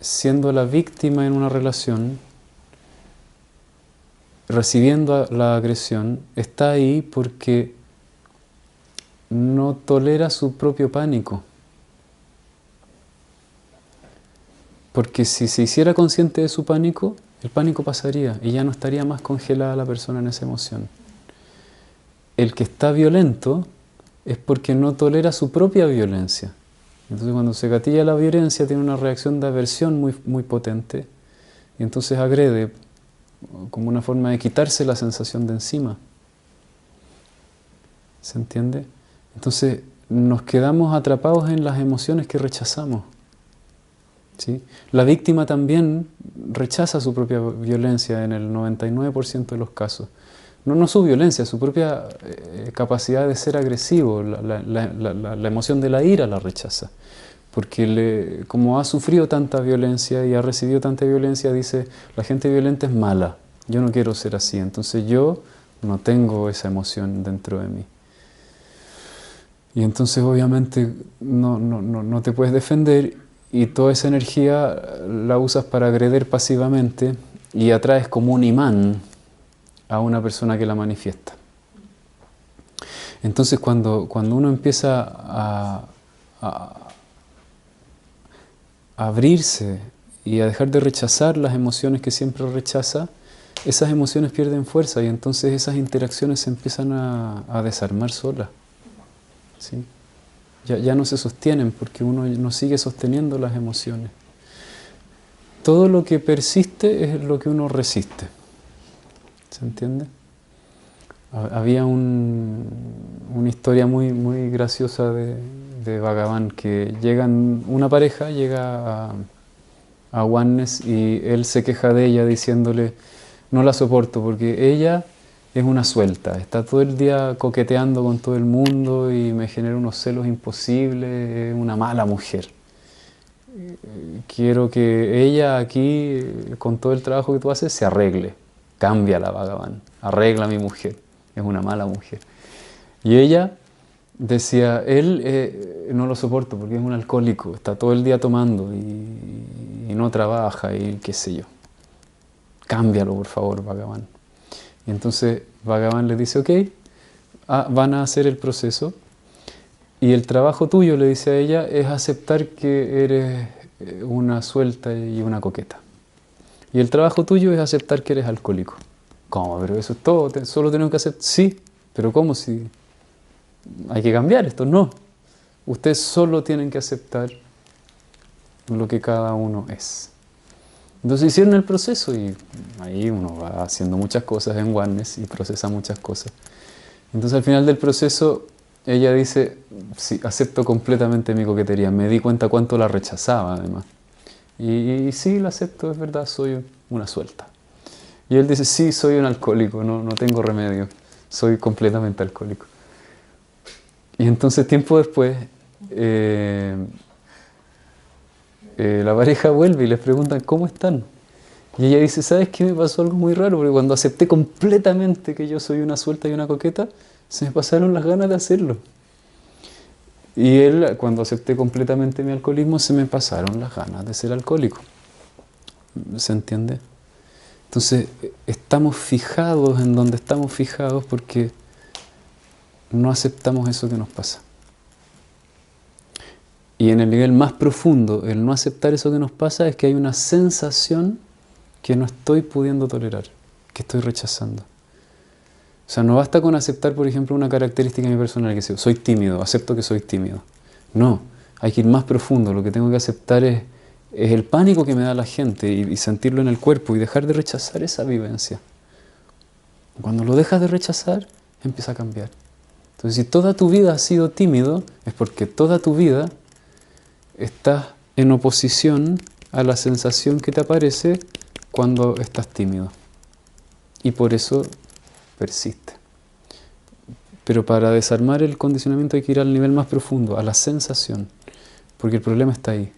siendo la víctima en una relación, recibiendo la agresión, está ahí porque no tolera su propio pánico. Porque si se hiciera consciente de su pánico, el pánico pasaría y ya no estaría más congelada la persona en esa emoción. El que está violento es porque no tolera su propia violencia. Entonces cuando se gatilla la violencia tiene una reacción de aversión muy potente y entonces agrede como una forma de quitarse la sensación de encima. ¿Se entiende? Entonces nos quedamos atrapados en las emociones que rechazamos. ¿Sí? La víctima también rechaza su propia violencia en el 99% de los casos. No su violencia, su propia capacidad de ser agresivo, la emoción de la ira la rechaza. Porque como ha sufrido tanta violencia y ha recibido tanta violencia, dice, la gente violenta es mala, yo no quiero ser así, entonces yo no tengo esa emoción dentro de mí. Y entonces obviamente no te puedes defender y toda esa energía la usas para agredir pasivamente y atraes como un imán a una persona que la manifiesta. Entonces cuando uno empieza a abrirse y a dejar de rechazar las emociones que siempre rechaza, esas emociones pierden fuerza y entonces esas interacciones se empiezan a desarmar solas. ¿Sí? Ya no se sostienen porque uno no sigue sosteniendo las emociones. Todo lo que persiste es lo que uno resiste. ¿Se entiende? Había una historia muy graciosa de de Bhagavan, que una pareja llega a Oneness y él se queja de ella diciéndole, no la soporto porque ella es una suelta, está todo el día coqueteando con todo el mundo y me genera unos celos imposibles, es una mala mujer. Quiero que ella aquí, con todo el trabajo que tú haces, se arregle. Cámbiala, Bhagavan. Arregla a mi mujer. Es una mala mujer. Y ella decía, él no lo soporto porque es un alcohólico. Está todo el día tomando y no trabaja y qué sé yo. Cámbialo, por favor, Bhagavan. Y entonces Bhagavan le dice, ok, van a hacer el proceso. Y el trabajo tuyo, le dice a ella, es aceptar que eres una suelta y una coqueta. Y el trabajo tuyo es aceptar que eres alcohólico. ¿Cómo? Pero eso es todo, solo tenemos que aceptar. Sí, pero ¿cómo si hay que cambiar esto? No. Ustedes solo tienen que aceptar lo que cada uno es. Entonces hicieron el proceso y ahí uno va haciendo muchas cosas en Oneness y procesa muchas cosas. Entonces al final del proceso ella dice, sí, acepto completamente mi coquetería. Me di cuenta cuánto la rechazaba además. Y sí, la acepto, es verdad, soy una suelta. Y él dice, sí, soy un alcohólico, no tengo remedio. Soy completamente alcohólico. Y entonces tiempo después, la pareja vuelve y les preguntan, ¿cómo están? Y ella dice, ¿sabes qué? Me pasó algo muy raro, porque cuando acepté completamente que yo soy una suelta y una coqueta, se me pasaron las ganas de hacerlo. Y él, cuando acepté completamente mi alcoholismo, se me pasaron las ganas de ser alcohólico. ¿Se entiende? Entonces, estamos fijados en donde estamos fijados porque no aceptamos eso que nos pasa. Y en el nivel más profundo, el no aceptar eso que nos pasa es que hay una sensación que no estoy pudiendo tolerar, que estoy rechazando. O sea, no basta con aceptar, por ejemplo, una característica de mi personalidad, que soy tímido, acepto que soy tímido. No, hay que ir más profundo. Lo que tengo que aceptar es el pánico que me da la gente y sentirlo en el cuerpo y dejar de rechazar esa vivencia. Cuando lo dejas de rechazar, empieza a cambiar. Entonces, si toda tu vida has sido tímido, es porque toda tu vida estás en oposición a la sensación que te aparece cuando estás tímido. Y por eso persiste. Pero para desarmar el condicionamiento hay que ir al nivel más profundo, a la sensación, porque el problema está ahí,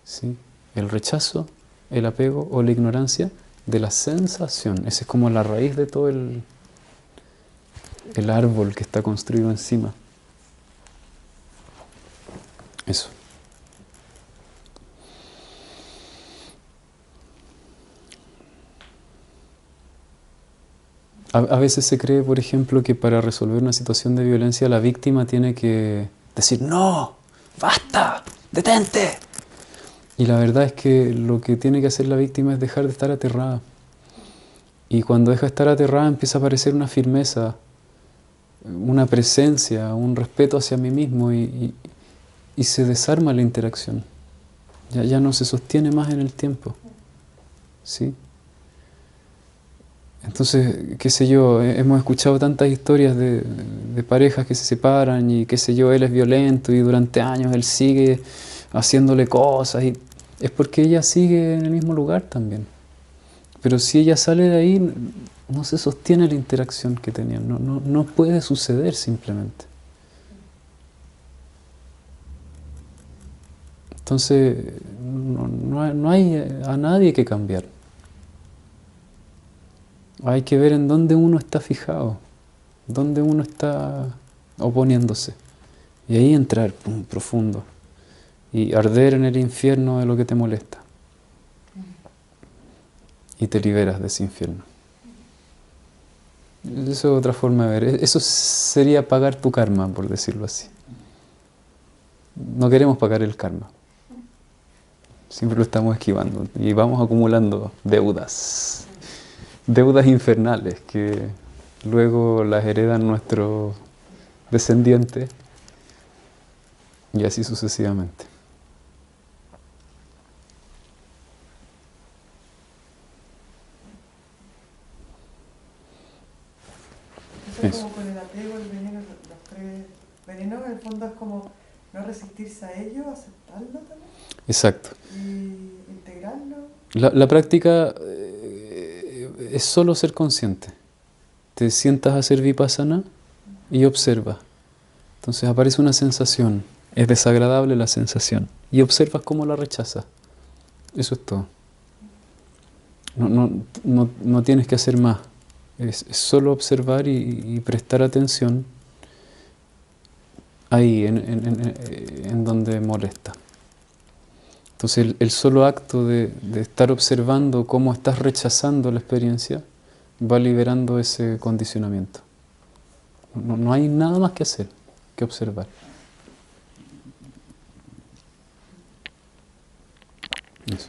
¿sí? El rechazo, el apego o la ignorancia de la sensación. Esa es como la raíz de todo el árbol que está construido encima. Eso. A veces se cree, por ejemplo, que para resolver una situación de violencia la víctima tiene que decir, no, basta, detente. Y la verdad es que lo que tiene que hacer la víctima es dejar de estar aterrada. Y cuando deja de estar aterrada empieza a aparecer una firmeza, una presencia, un respeto hacia mí mismo y se desarma la interacción. Ya no se sostiene más en el tiempo. ¿Sí? Entonces, qué sé yo, hemos escuchado tantas historias de parejas que se separan y qué sé yo, él es violento y durante años él sigue haciéndole cosas y es porque ella sigue en el mismo lugar también. Pero si ella sale de ahí, no se sostiene la interacción que tenían, no puede suceder simplemente. Entonces, no hay a nadie que cambiar. Hay que ver en dónde uno está fijado, dónde uno está oponiéndose. Y ahí entrar profundo y arder en el infierno de lo que te molesta. Y te liberas de ese infierno. Eso es otra forma de ver. Eso sería pagar tu karma, por decirlo así. No queremos pagar el karma. Siempre lo estamos esquivando y vamos acumulando deudas. Deudas infernales que luego las heredan nuestros descendientes y así sucesivamente. Eso es como con el apego, el veneno, los tres venenos, en el fondo es como no resistirse a ello, aceptarlo también Exacto. y integrarlo. La práctica es solo ser consciente. Te sientas a hacer vipassana y observas. Entonces aparece una sensación, es desagradable la sensación, y observas cómo la rechazas. Eso es todo. No tienes que hacer más. Es solo observar y prestar atención ahí, en donde molesta. Entonces el solo acto de estar observando cómo estás rechazando la experiencia va liberando ese condicionamiento. No hay nada más que hacer, que observar. Eso.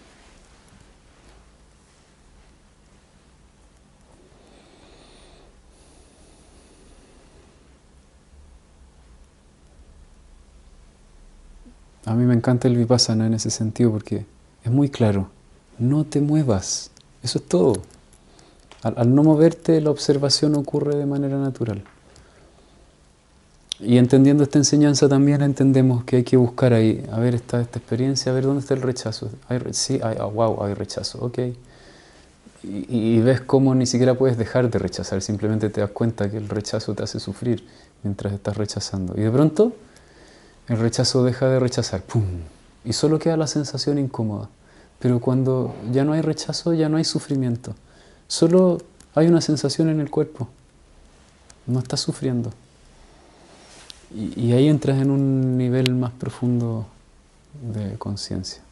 A mí me encanta el vipassana en ese sentido porque es muy claro. No te muevas. Eso es todo. Al no moverte, la observación ocurre de manera natural. Y entendiendo esta enseñanza también entendemos que hay que buscar ahí, a ver esta experiencia, a ver dónde está el rechazo. Sí, wow, hay rechazo, ok. Y ves cómo ni siquiera puedes dejar de rechazar, simplemente te das cuenta que el rechazo te hace sufrir mientras estás rechazando. Y de pronto el rechazo deja de rechazar, ¡pum! Y solo queda la sensación incómoda. Pero cuando ya no hay rechazo, ya no hay sufrimiento. Solo hay una sensación en el cuerpo. No estás sufriendo. Y ahí entras en un nivel más profundo de conciencia,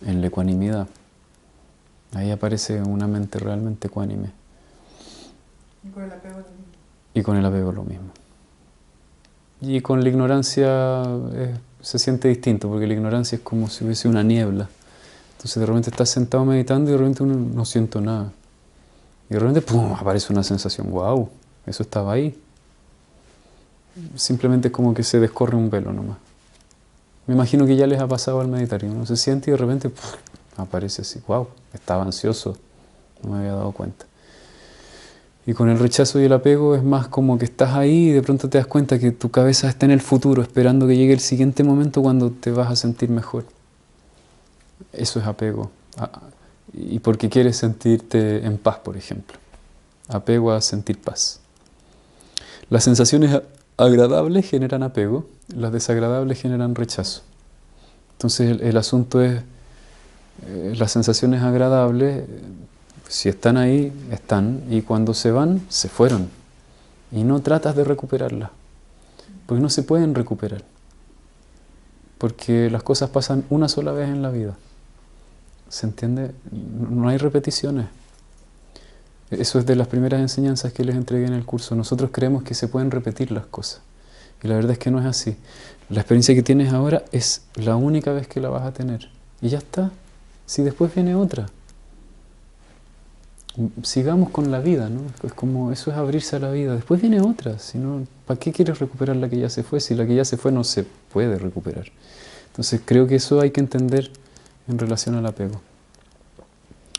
en la ecuanimidad. Ahí aparece una mente realmente ecuánime. Y con el apego lo mismo. Y con el apego lo mismo. Y con la ignorancia se siente distinto, porque la ignorancia es como si hubiese una niebla. Entonces de repente estás sentado meditando y de repente uno no siento nada. Y de repente ¡pum!, aparece una sensación, wow, eso estaba ahí. Simplemente es como que se descorre un velo nomás. Me imagino que ya les ha pasado al meditar, y uno se siente y de repente ¡pum!, aparece así, wow, estaba ansioso, no me había dado cuenta. Y con el rechazo y el apego es más como que estás ahí y de pronto te das cuenta que tu cabeza está en el futuro, esperando que llegue el siguiente momento cuando te vas a sentir mejor. Eso es apego. Y porque quieres sentirte en paz, por ejemplo. Apego a sentir paz. Las sensaciones agradables generan apego, las desagradables generan rechazo. Entonces el asunto es, las sensaciones agradables, si están ahí, están, y cuando se van, se fueron. Y no tratas de recuperarlas, porque no se pueden recuperar. Porque las cosas pasan una sola vez en la vida. ¿Se entiende? No hay repeticiones. Eso es de las primeras enseñanzas que les entregué en el curso. Nosotros creemos que se pueden repetir las cosas. Y la verdad es que no es así. La experiencia que tienes ahora es la única vez que la vas a tener. Y ya está. Si después viene otra. Sigamos con la vida, ¿no? Es como, eso es abrirse a la vida. Después viene otra. Si no, ¿para qué quieres recuperar la que ya se fue? Si la que ya se fue no se puede recuperar. Entonces creo que eso hay que entender en relación al apego.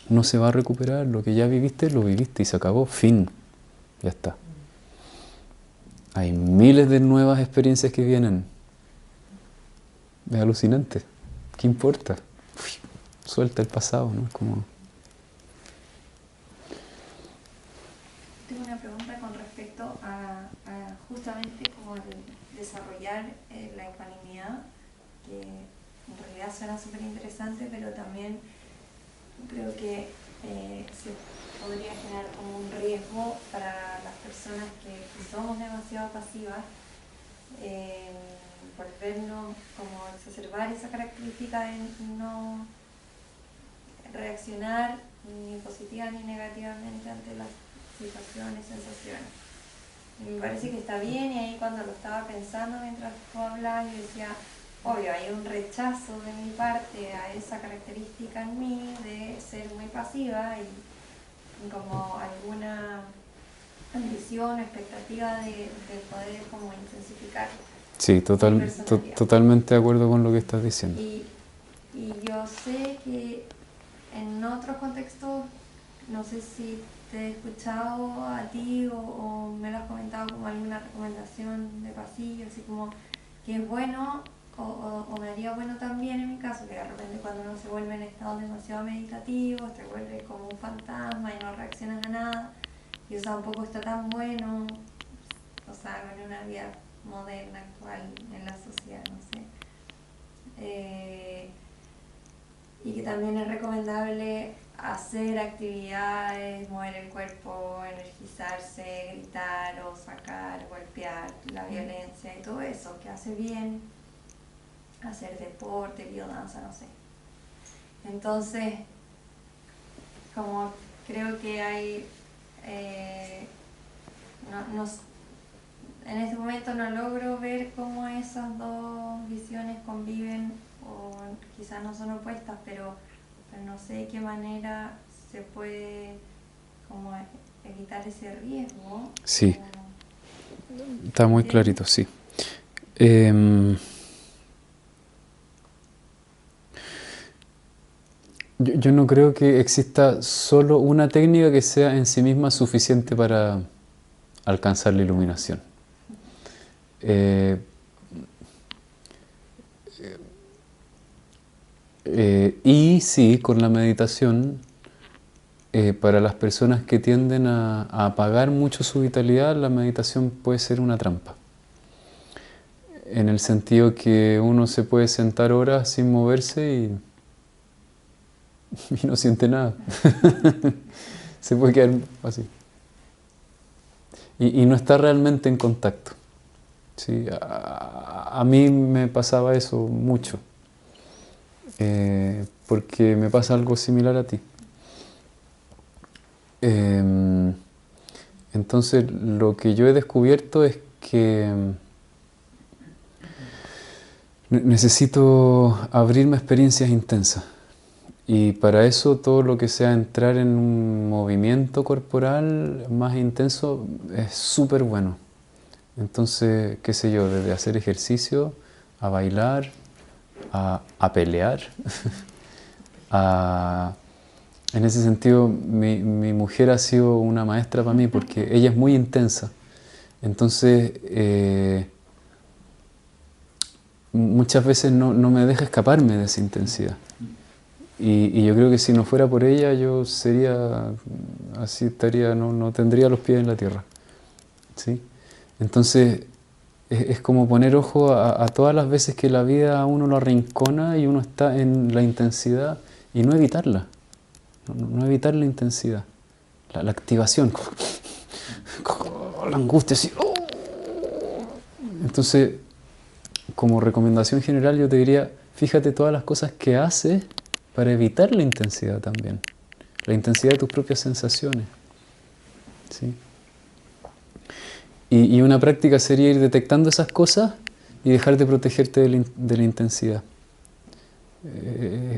No se va a recuperar, lo que ya viviste, lo viviste y se acabó, fin, ya está. Hay miles de nuevas experiencias que vienen. Es alucinante. ¿Qué importa? Suelta el pasado, ¿no? Como... Tengo una pregunta con respecto a justamente como el desarrollar la ecuanimidad, que en realidad suena súper interesante, pero también creo que se podría generar como un riesgo para las personas que somos demasiado pasivas, volvernos como exacerbar esa característica de no reaccionar ni positiva ni negativamente ante las situaciones, sensaciones. Y me parece que está bien, y ahí cuando lo estaba pensando mientras tú hablabas, yo decía, obvio, hay un rechazo de mi parte a esa característica en mí de ser muy pasiva y como alguna ambición o expectativa de poder como intensificar Sí, totalmente de acuerdo con lo que estás diciendo. y yo sé que en otros contextos, no sé si te he escuchado a ti o me lo has comentado como alguna recomendación de pasillo, así como que es bueno o me haría bueno también en mi caso, que de repente cuando uno se vuelve en estados demasiado meditativos, te vuelve como un fantasma y no reaccionas a nada, y eso tampoco está tan bueno, o sea, en una vida moderna, actual, en la sociedad, no sé. Y que también es recomendable hacer actividades, mover el cuerpo, energizarse, gritar o sacar, golpear, la violencia y todo eso, que hace bien, hacer deporte, biodanza, no sé. Entonces, como creo que hay, en este momento no logro ver cómo esas dos visiones conviven, o quizás no son opuestas, pero no sé de qué manera se puede como evitar ese riesgo. Sí, Como, está muy ¿sí? clarito, sí. Yo no creo que exista solo una técnica que sea en sí misma suficiente para alcanzar la iluminación. Y sí, con la meditación, para las personas que tienden a apagar mucho su vitalidad, la meditación puede ser una trampa. En el sentido que uno se puede sentar horas sin moverse y no siente nada. Se puede quedar así. Y no está realmente en contacto. ¿Sí? A mí me pasaba eso mucho. Porque me pasa algo similar a ti. Entonces, lo que yo he descubierto es que necesito abrirme a experiencias intensas. Y para eso todo lo que sea entrar en un movimiento corporal más intenso es súper bueno. Entonces, qué sé yo, desde hacer ejercicio, a bailar, a pelear, en ese sentido mi mujer ha sido una maestra para mí porque ella es muy intensa. Entonces, muchas veces no me deja escaparme de esa intensidad. Y yo creo que si no fuera por ella, yo sería así, estaría, no tendría los pies en la tierra. ¿Sí? Entonces, es como poner ojo a todas las veces que la vida a uno lo arrincona y uno está en la intensidad y no evitarla. No evitar la intensidad, la activación, la angustia, así. Entonces, como recomendación general, yo te diría, fíjate todas las cosas que haces para evitar la intensidad también. La intensidad de tus propias sensaciones. ¿Sí? Y una práctica sería ir detectando esas cosas y dejar de protegerte de la intensidad.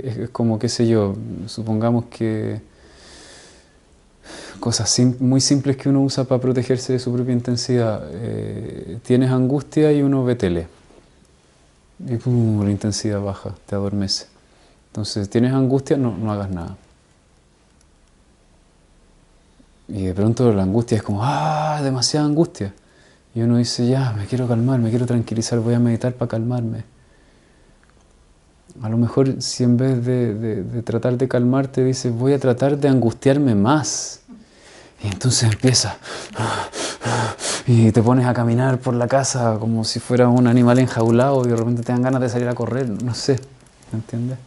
Es como, qué sé yo, supongamos que cosas muy simples que uno usa para protegerse de su propia intensidad. Tienes angustia y uno ve tele. Y pum, la intensidad baja, te adormece. Entonces, tienes angustia, no hagas nada. Y de pronto la angustia es como, demasiada angustia. Y uno dice, ya, me quiero calmar, me quiero tranquilizar, voy a meditar para calmarme. A lo mejor si en vez de tratar de calmarte dices, voy a tratar de angustiarme más. Y entonces empieza. Y te pones a caminar por la casa como si fuera un animal enjaulado y de repente te dan ganas de salir a correr. No sé, ¿me entiendes?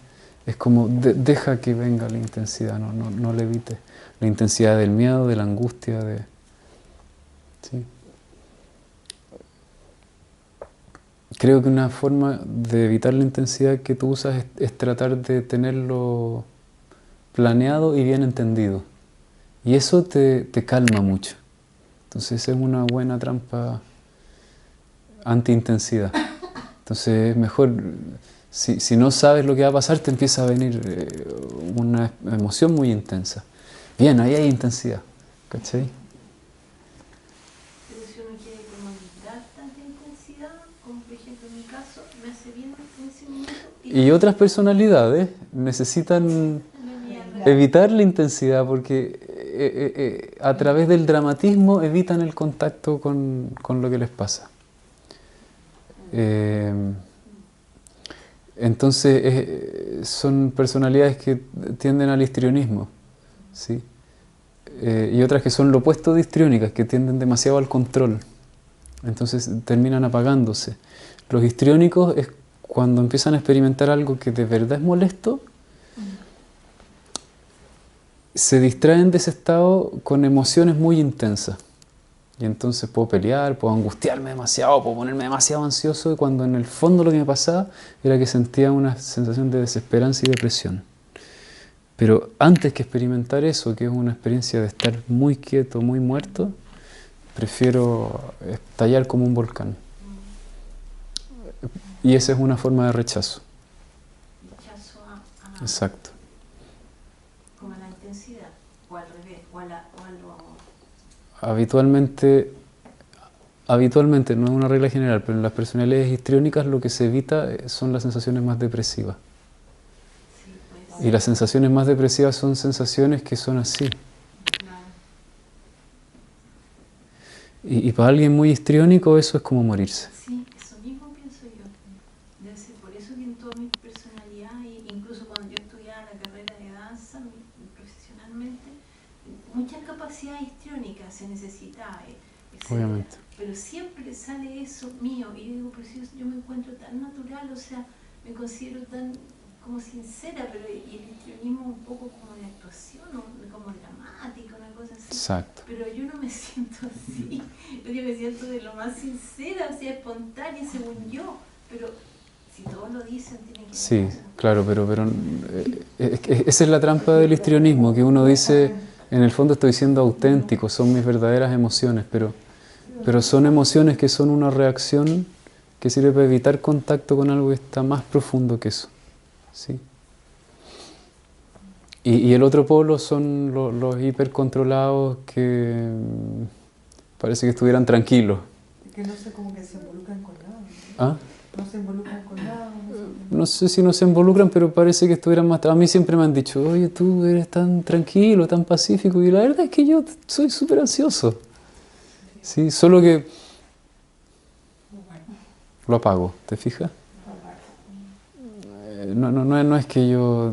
Es como, deja que venga la intensidad, no le evites. La intensidad del miedo, de la angustia, ¿sí? Creo que una forma de evitar la intensidad que tú usas es tratar de tenerlo planeado y bien entendido. Y eso te calma mucho. Entonces es una buena trampa anti-intensidad. Entonces es mejor, si no sabes lo que va a pasar, te empieza a venir una emoción muy intensa. Bien, ahí hay intensidad. ¿Cachai? Pero si uno quiere como evitar tanta intensidad, como por ejemplo en mi caso, me hace bien en ese momento. Y otras personalidades necesitan evitar la intensidad porque a través del dramatismo evitan el contacto con lo que les pasa. Entonces son personalidades que tienden al histrionismo, ¿sí? Y otras que son lo opuesto de histriónicas, que tienden demasiado al control. Entonces terminan apagándose. Los histriónicos es cuando empiezan a experimentar algo que de verdad es molesto, se distraen de ese estado con emociones muy intensas. Y entonces puedo pelear, puedo angustiarme demasiado, puedo ponerme demasiado ansioso, y cuando en el fondo lo que me pasaba era que sentía una sensación de desesperanza y depresión. Pero antes que experimentar eso, que es una experiencia de estar muy quieto, muy muerto, prefiero estallar como un volcán. Y esa es una forma de rechazo. Rechazo Exacto. como a la intensidad, o al revés, o a lo Habitualmente, no es una regla general, pero en las personalidades histriónicas lo que se evita son las sensaciones más depresivas. sí, puede ser. Y las sensaciones más depresivas son sensaciones que son así. Claro. Y para alguien muy histriónico eso es como morirse. Sí, eso mismo pienso yo. Debe ser por eso que en toda mi personalidad, incluso cuando yo estudiaba la carrera de danza, profesionalmente, muchas capacidades histriónicas se necesitaba, etcétera. Obviamente. Pero siempre sale eso mío, y yo digo, pero si yo me encuentro tan natural, o sea, me considero tan como sincera, pero y el histrionismo un poco como de actuación, como dramática, una cosa así. Exacto. Pero yo no me siento así, yo me siento de lo más sincera, o sea, espontánea según yo, pero si todos lo dicen tiene que Sí, ser. claro, pero esa es la trampa del histrionismo, que uno dice, en el fondo estoy siendo auténtico, son mis verdaderas emociones, pero son emociones que son una reacción que sirve para evitar contacto con algo que está más profundo que eso. ¿Sí? Y el otro polo son los hipercontrolados que parece que estuvieran tranquilos. Que no sé, como que se involucran con nada. ¿Ah? No se involucran con nada. No sé si no se involucran, pero parece que estuvieran más... A mí siempre me han dicho, oye, tú eres tan tranquilo, tan pacífico, y la verdad es que yo soy súper ansioso. Sí, solo que lo apago, ¿te fijas? No es que yo...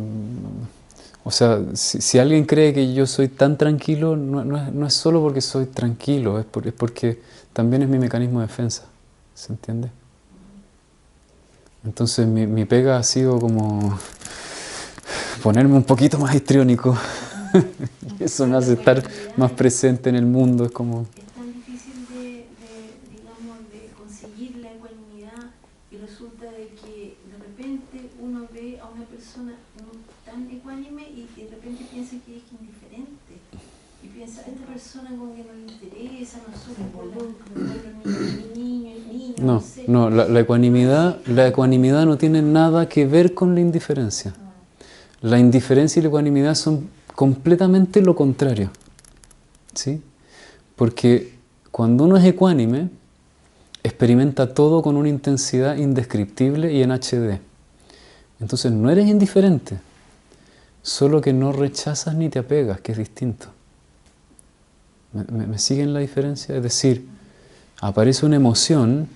O sea, si alguien cree que yo soy tan tranquilo, no es solo porque soy tranquilo, es porque también es mi mecanismo de defensa, ¿se entiende? Entonces mi pega ha sido como ponerme un poquito más histriónico. Y eso me hace estar más presente en el mundo, es como... Es tan difícil digamos, de conseguir la ecuanimidad, y resulta de que de repente uno ve a una persona tan ecuánime y de repente piensa que es indiferente. Y piensa, a esta persona como que no le interesa, no sufre por los niños, No, sé. no, la ecuanimidad no tiene nada que ver con la indiferencia. La indiferencia y la ecuanimidad son completamente lo contrario. ¿Sí? Porque cuando uno es ecuánime, experimenta todo con una intensidad indescriptible y en HD. Entonces no eres indiferente, solo que no rechazas ni te apegas, que es distinto. ¿Me siguen la diferencia? Es decir, aparece una emoción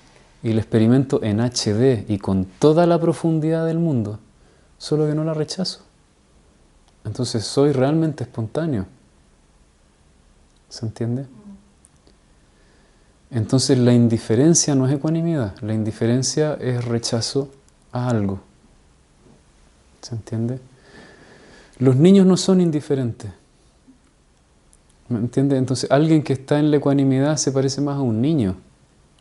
y la experimento en HD y con toda la profundidad del mundo, solo que no la rechazo. Entonces soy realmente espontáneo. ¿Se entiende? Entonces la indiferencia no es ecuanimidad, la indiferencia es rechazo a algo. ¿Se entiende? Los niños no son indiferentes. ¿Me entiende? Entonces alguien que está en la ecuanimidad se parece más a un niño,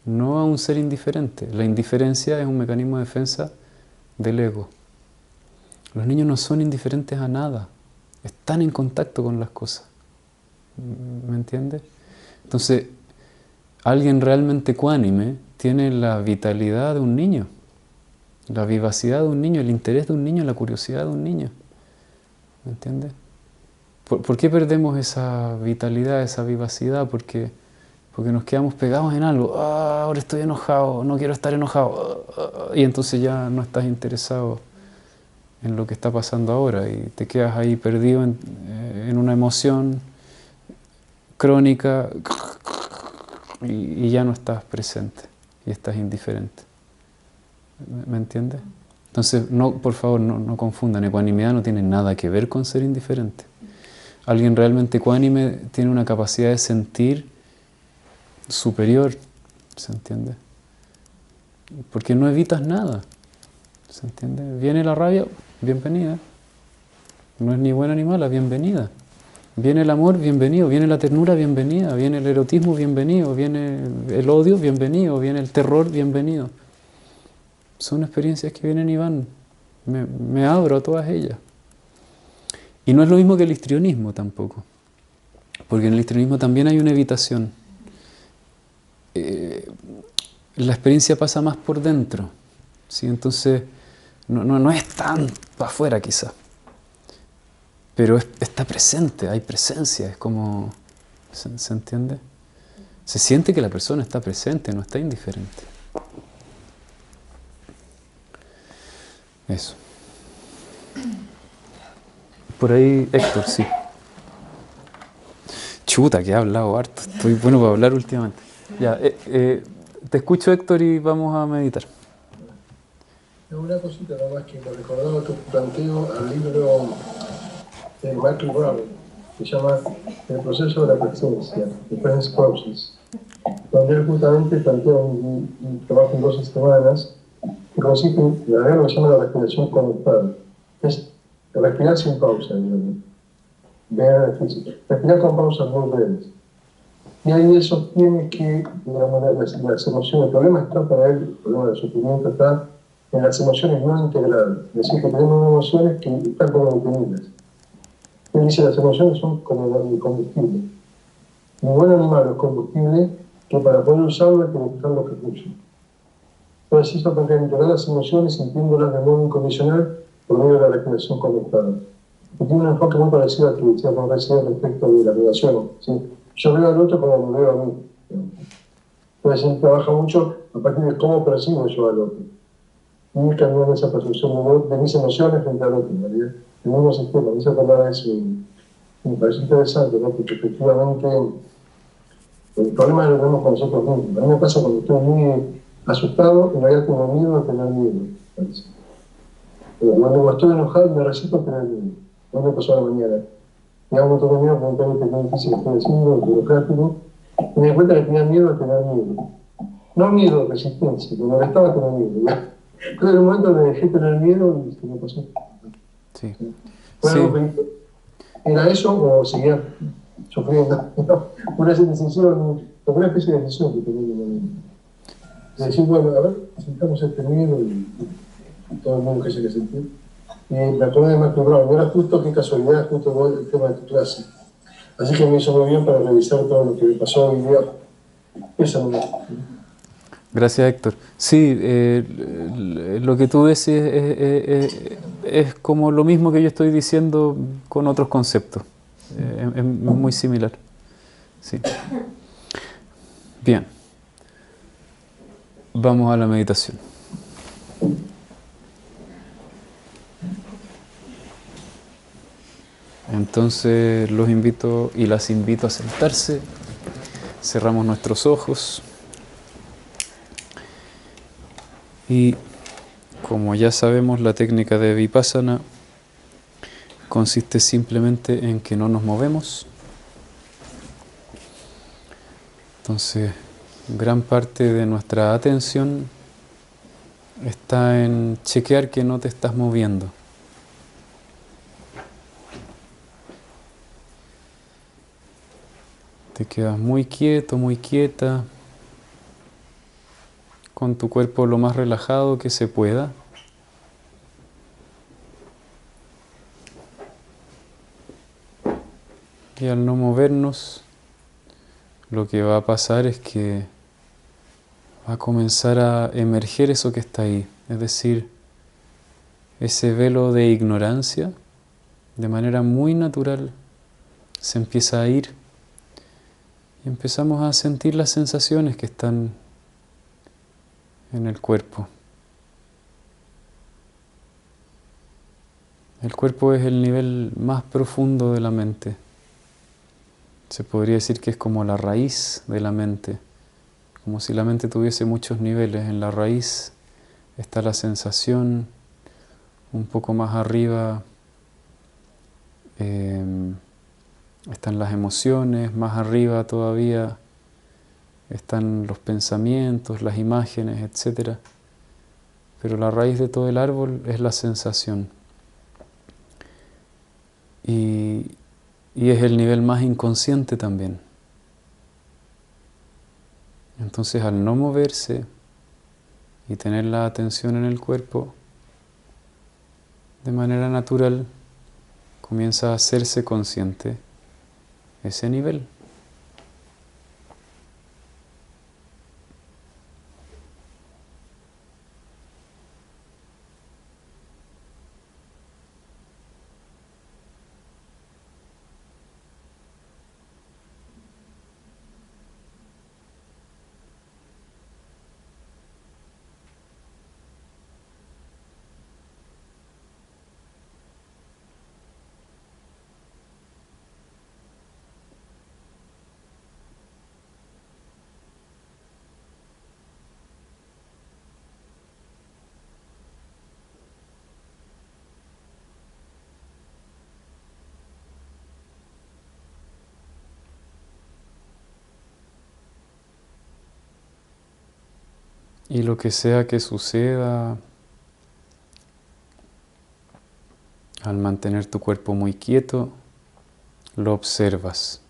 no a un ser indiferente. La indiferencia es un mecanismo de defensa del ego. Los niños no son indiferentes a nada, están en contacto con las cosas. ¿Me entiende? Entonces, alguien realmente ecuánime tiene la vitalidad de un niño, la vivacidad de un niño, el interés de un niño, la curiosidad de un niño. ¿Me entiende? ¿Por qué perdemos esa vitalidad, esa vivacidad? Porque nos quedamos pegados en algo. Ahora estoy enojado, no quiero estar enojado. Y entonces ya no estás interesado en lo que está pasando ahora y te quedas ahí perdido en una emoción crónica y ya no estás presente y estás indiferente. ¿Me entiendes? Entonces, no, por favor, no confundan. Ecuanimidad no tiene nada que ver con ser indiferente. Alguien realmente ecuánime tiene una capacidad de sentir superior, ¿se entiende? Porque no evitas nada, ¿se entiende? Viene la rabia, bienvenida. No es ni buena ni mala, bienvenida. Viene el amor, bienvenido. Viene la ternura, bienvenida. Viene el erotismo, bienvenido. Viene el odio, bienvenido. Viene el terror, bienvenido. Son experiencias que vienen y van. Me abro a todas ellas. Y no es lo mismo que el histrionismo tampoco. Porque en el histrionismo también hay una evitación. La experiencia pasa más por dentro, ¿sí? Entonces no es tan para afuera quizá, pero está presente, hay presencia, es como, ¿se entiende? Se siente que la persona está presente, no está indiferente. Eso. Por ahí, Héctor, sí. Chuta, que he hablado harto, estoy bueno para hablar últimamente. Ya, te escucho, Héctor, y vamos a meditar. Una cosita nada más que me recordaba tu planteo al libro de Michael Brown, que se llama El proceso de la presencia, The Presence Process, donde él justamente plantea un trabajo en 12 semanas que consiste en lo que se llama la respiración conectada. Es respirar sin pausa, digamos. Respirar con pausas muy breves. Y ahí él sostiene que las emociones, el problema está para él, el problema del sufrimiento está en las emociones no integradas. Es decir, que tenemos emociones que están como detenidas. Él dice que las emociones son como el combustible. Ningún animal es combustible que para poder usarlo hay que buscar los recursos. Entonces eso tendría que integrar las emociones sintiéndolas de modo incondicional por medio de la respiración conectada. Y tiene un enfoque muy parecido al que decíamos recién respecto de la relación, ¿sí? Yo veo al otro como me veo a mí. Entonces él trabaja mucho a partir de cómo percibo yo al otro. Y cambiando esa percepción de mis emociones frente al otro, en realidad. El mismo sistema, me hizo acordar eso y me parece interesante, ¿no? Porque efectivamente el problema lo tenemos con nosotros mismos. A mí me pasa cuando estoy muy asustado, en realidad tengo miedo a tener miedo, parece. Pero cuando estoy enojado me resisto a tener miedo. No me pasó a la mañana. Me hago un montón de miedo por un tema que difícil que estoy haciendo, burocrático, y me di cuenta que tenía miedo a tener miedo. No miedo a resistencia, me molestaba tener miedo. Entonces en un momento me dejé tener miedo y se me pasó. Sí. Bueno, sí. ¿Era eso o seguía sufriendo? Una decisión, una especie de decisión que tenía en el momento. De decir, bueno, a ver, sentamos este miedo y todo el mundo que se le sentir. Y me acordé de Michael Brown, no era justo, qué casualidad, justo el tema de tu clase. Así que me hizo muy bien para revisar todo lo que me pasó hoy día. Eso no. Gracias, Héctor. Sí, lo que tú ves es como lo mismo que yo estoy diciendo con otros conceptos. Es muy similar. Sí. Bien. Vamos a la meditación. Entonces los invito y las invito a sentarse. Cerramos nuestros ojos. Y como ya sabemos, la técnica de Vipassana consiste simplemente en que no nos movemos. Entonces, gran parte de nuestra atención está en chequear que no te estás moviendo. Te quedas muy quieto, muy quieta, con tu cuerpo lo más relajado que se pueda. Y al no movernos, lo que va a pasar es que va a comenzar a emerger eso que está ahí, es decir, ese velo de ignorancia, de manera muy natural, se empieza a ir y empezamos a sentir las sensaciones que están en el cuerpo. El cuerpo es el nivel más profundo de la mente. Se podría decir que es como la raíz de la mente, como si la mente tuviese muchos niveles. En la raíz está la sensación, un poco más arriba están las emociones, más arriba todavía están los pensamientos, las imágenes, etc. Pero la raíz de todo el árbol es la sensación. Y es el nivel más inconsciente también. Entonces, al no moverse y tener la atención en el cuerpo, de manera natural comienza a hacerse consciente ese nivel. Y lo que sea que suceda, al mantener tu cuerpo muy quieto, lo observas.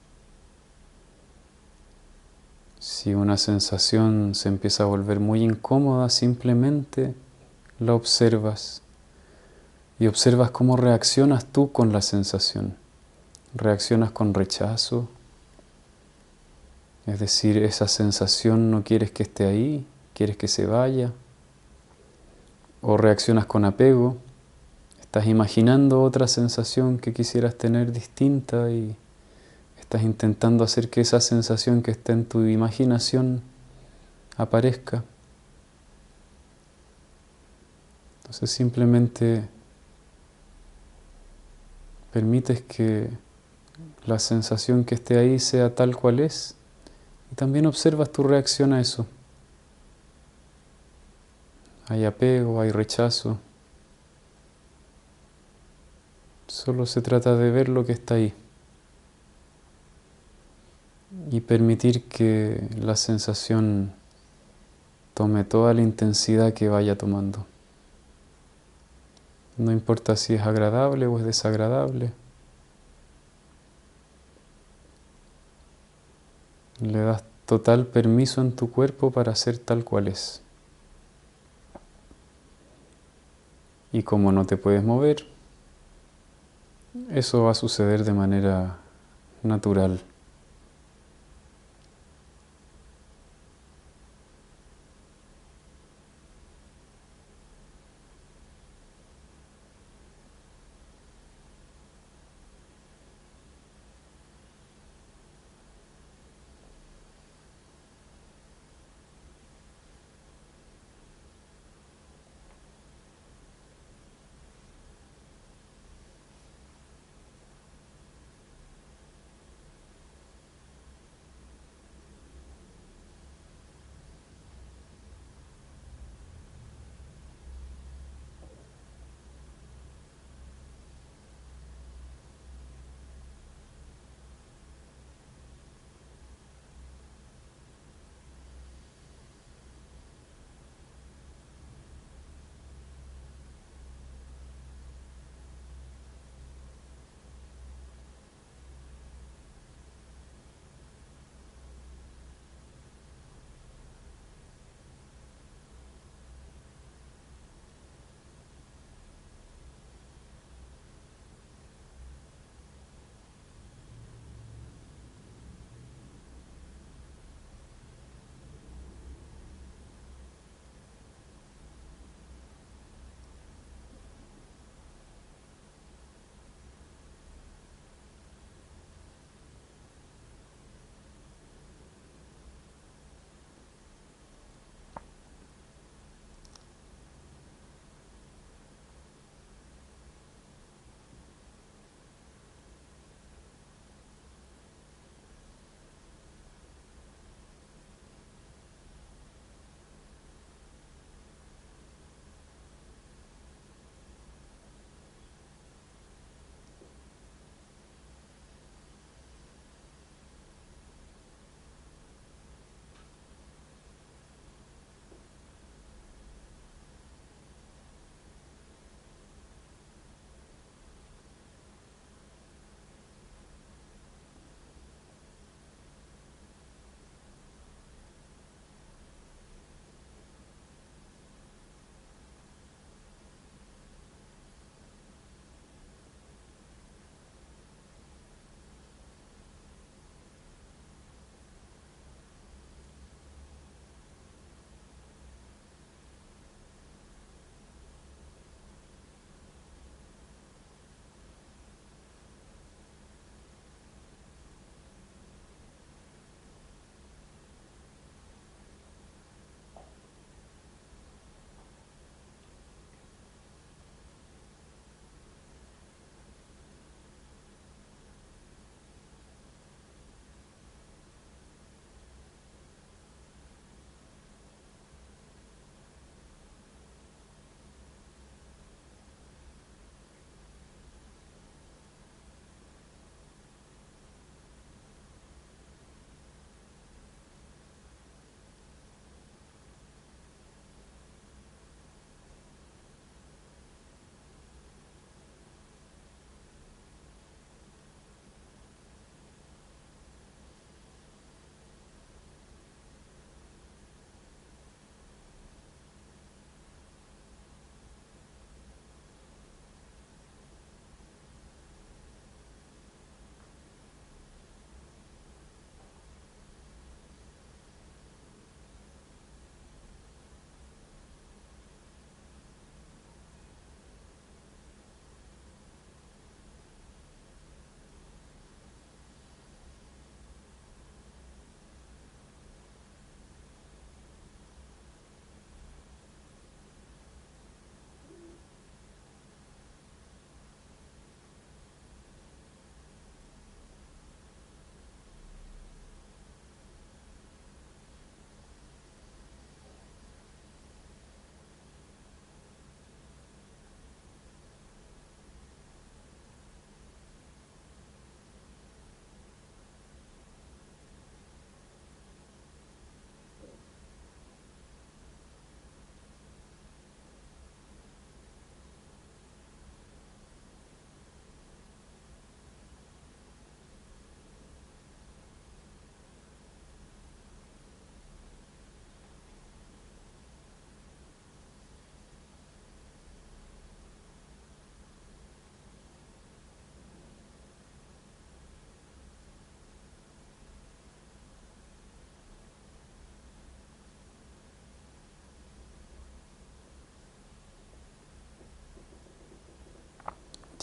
Si una sensación se empieza a volver muy incómoda, simplemente la observas y observas cómo reaccionas tú con la sensación. ¿Reaccionas con rechazo? Es decir, esa sensación no quieres que esté ahí, quieres que se vaya. ¿O reaccionas con apego? Estás imaginando otra sensación que quisieras tener distinta y estás intentando hacer que esa sensación que está en tu imaginación aparezca. Entonces simplemente permites que la sensación que esté ahí sea tal cual es y también observas tu reacción a eso. Hay apego, hay rechazo. Solo se trata de ver lo que está ahí y permitir que la sensación tome toda la intensidad que vaya tomando. No importa si es agradable o es desagradable. Le das total permiso en tu cuerpo para ser tal cual es. Y como no te puedes mover, eso va a suceder de manera natural.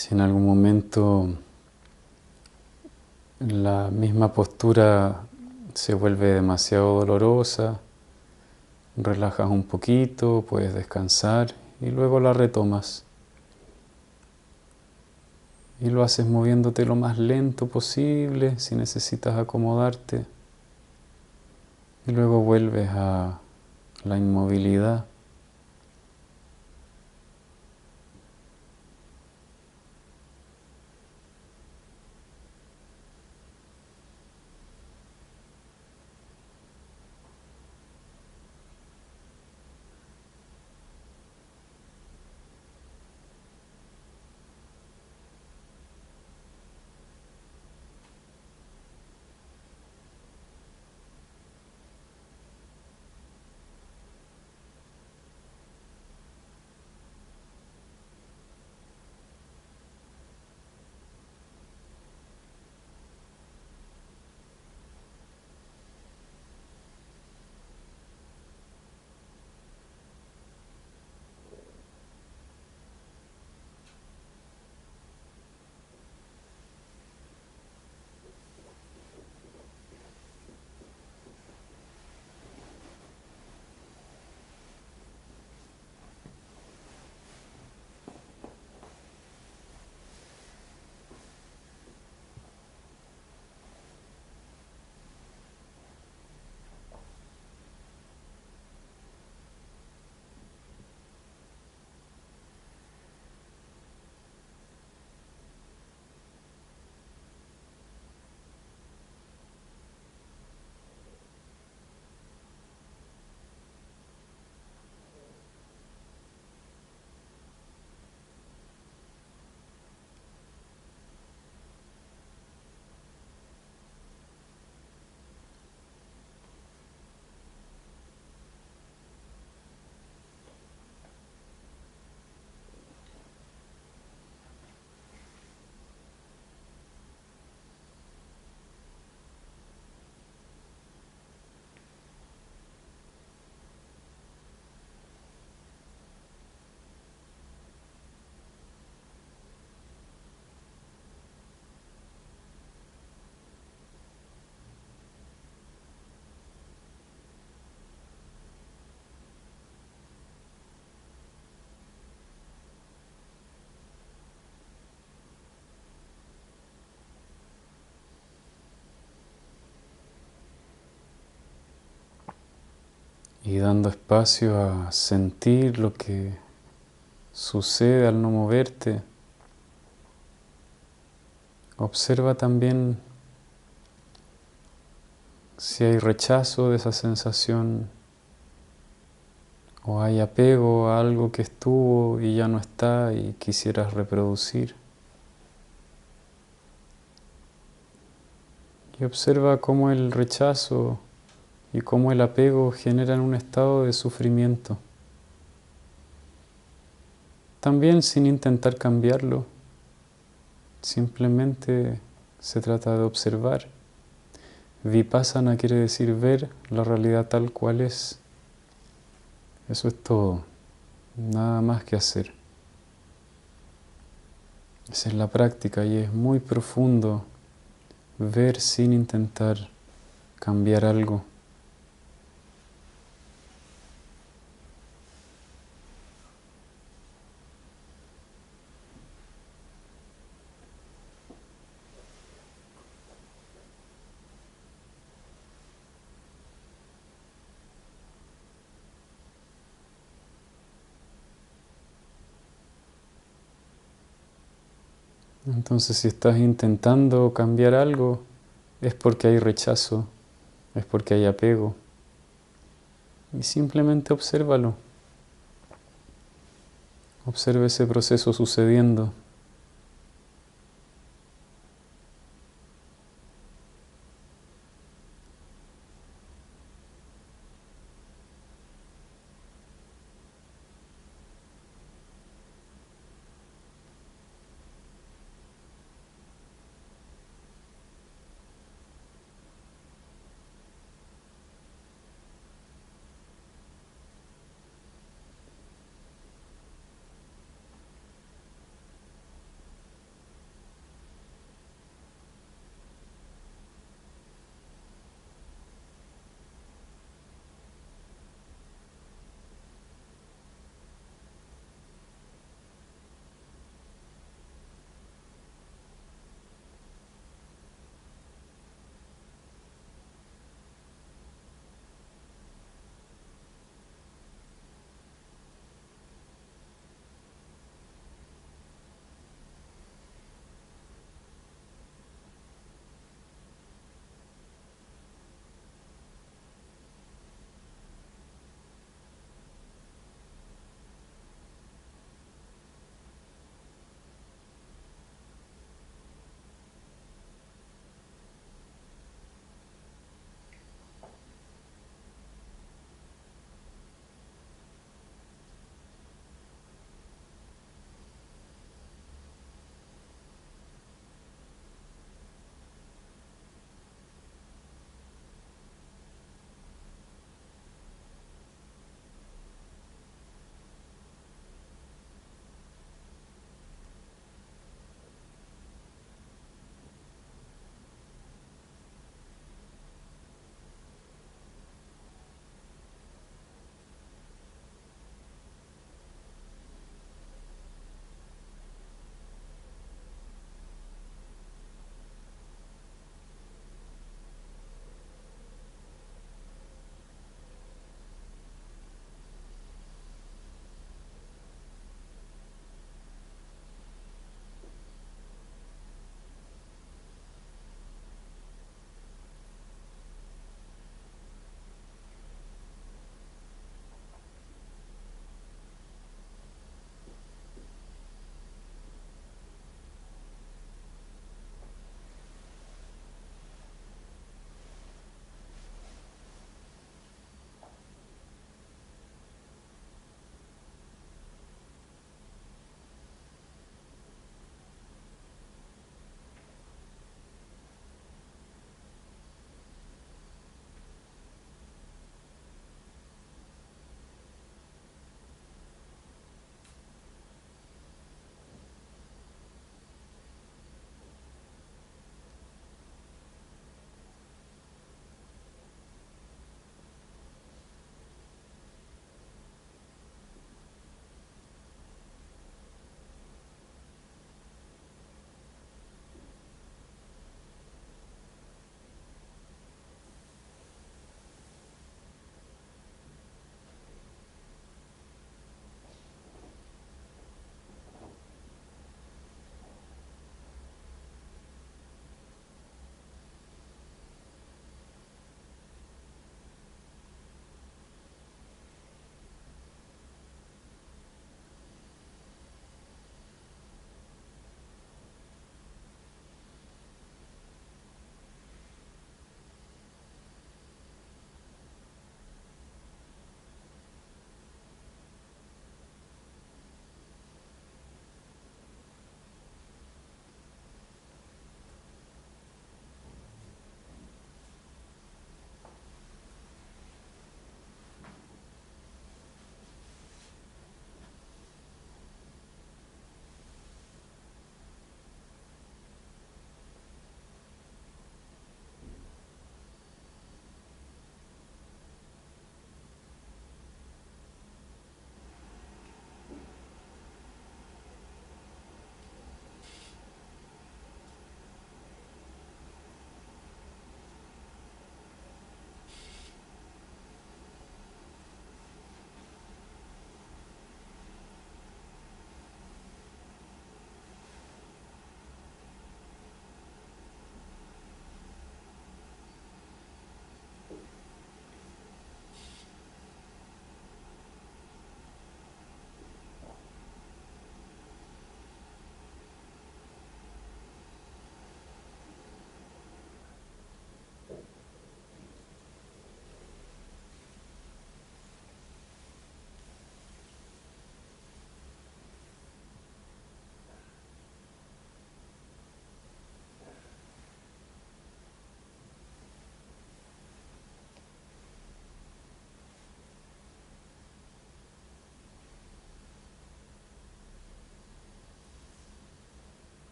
Si en algún momento la misma postura se vuelve demasiado dolorosa, relajas un poquito, puedes descansar y luego la retomas. Y lo haces moviéndote lo más lento posible, si necesitas acomodarte. Y luego vuelves a la inmovilidad. Y dando espacio a sentir lo que sucede al no moverte. Observa también si hay rechazo de esa sensación o hay apego a algo que estuvo y ya no está y quisieras reproducir. Y observa cómo el rechazo y cómo el apego generan un estado de sufrimiento. También sin intentar cambiarlo, simplemente se trata de observar. Vipassana quiere decir ver la realidad tal cual es. Eso es todo, nada más que hacer. Esa es la práctica y es muy profundo ver sin intentar cambiar algo. Entonces, si estás intentando cambiar algo, es porque hay rechazo, es porque hay apego. Y simplemente obsérvalo. Observa ese proceso sucediendo.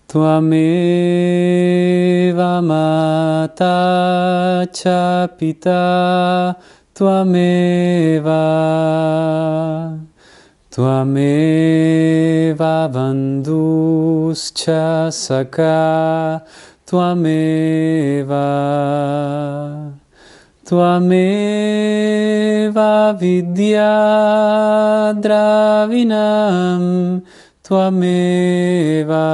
Tvameva mata cha pita, Tvameva. Tvameva bandhuscha sakha, Tvameva. Tvameva vidya dravinam, Tvameva.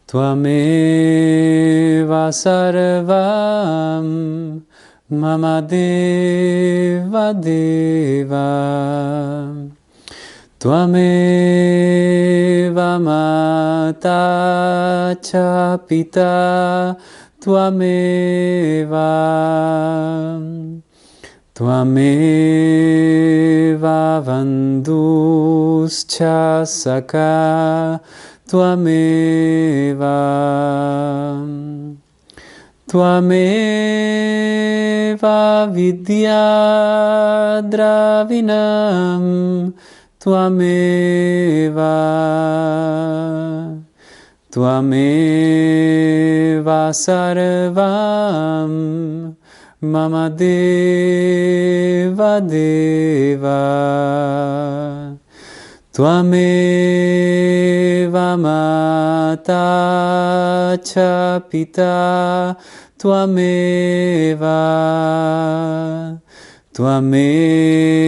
Tvameva sarvam mama deva deva. Tvameva mata cha pita, Tvameva. Tvameva bandhuscha sakha, Tvameva. Tvameva vidya dravinam, Tvameva. Tvameva sarvam mama deva deva. Tvameva mata cha pita, Tvameva. Tvameva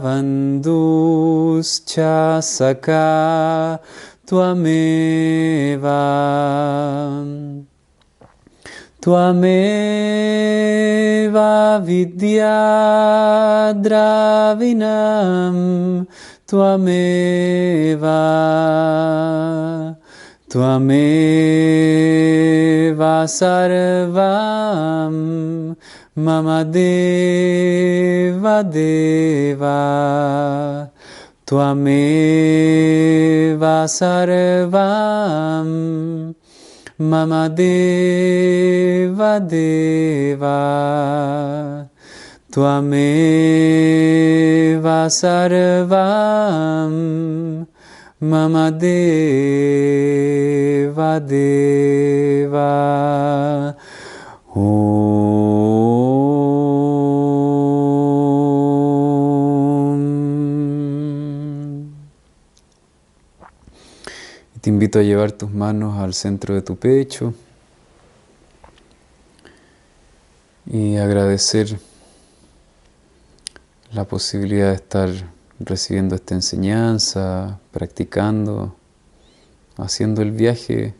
bandhuscha sakha, Tvameva. Tvameva vidya dravinam, Tvameva. Tvameva sarvam mama deva deva. Tvameva sarvam mama deva deva. Tvameva sarvam mama deva deva. Te invito a llevar tus manos al centro de tu pecho y agradecer la posibilidad de estar recibiendo esta enseñanza, practicando, haciendo el viaje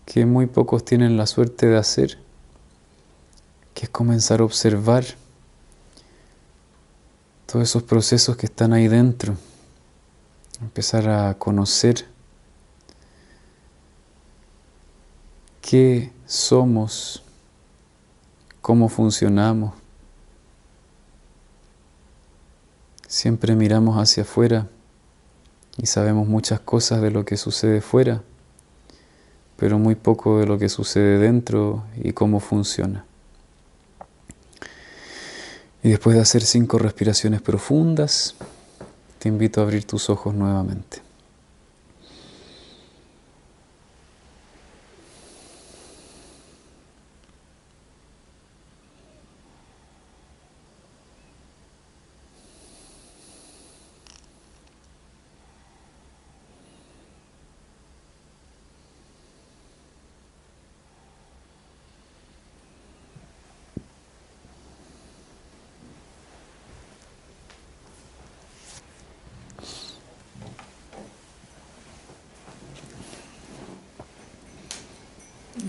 que muy pocos tienen la suerte de hacer, que es comenzar a observar todos esos procesos que están ahí dentro. Empezar a conocer qué somos, cómo funcionamos. Siempre miramos hacia afuera y sabemos muchas cosas de lo que sucede fuera, pero muy poco de lo que sucede dentro y cómo funciona. Y después de hacer 5 respiraciones profundas, te invito a abrir tus ojos nuevamente.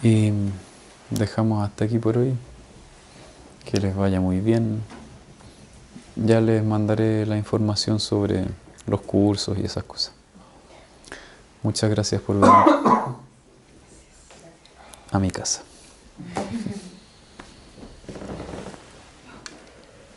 Y dejamos hasta aquí por hoy. Que les vaya muy bien. Ya les mandaré la información sobre los cursos y esas cosas. Muchas gracias por venir a mi casa.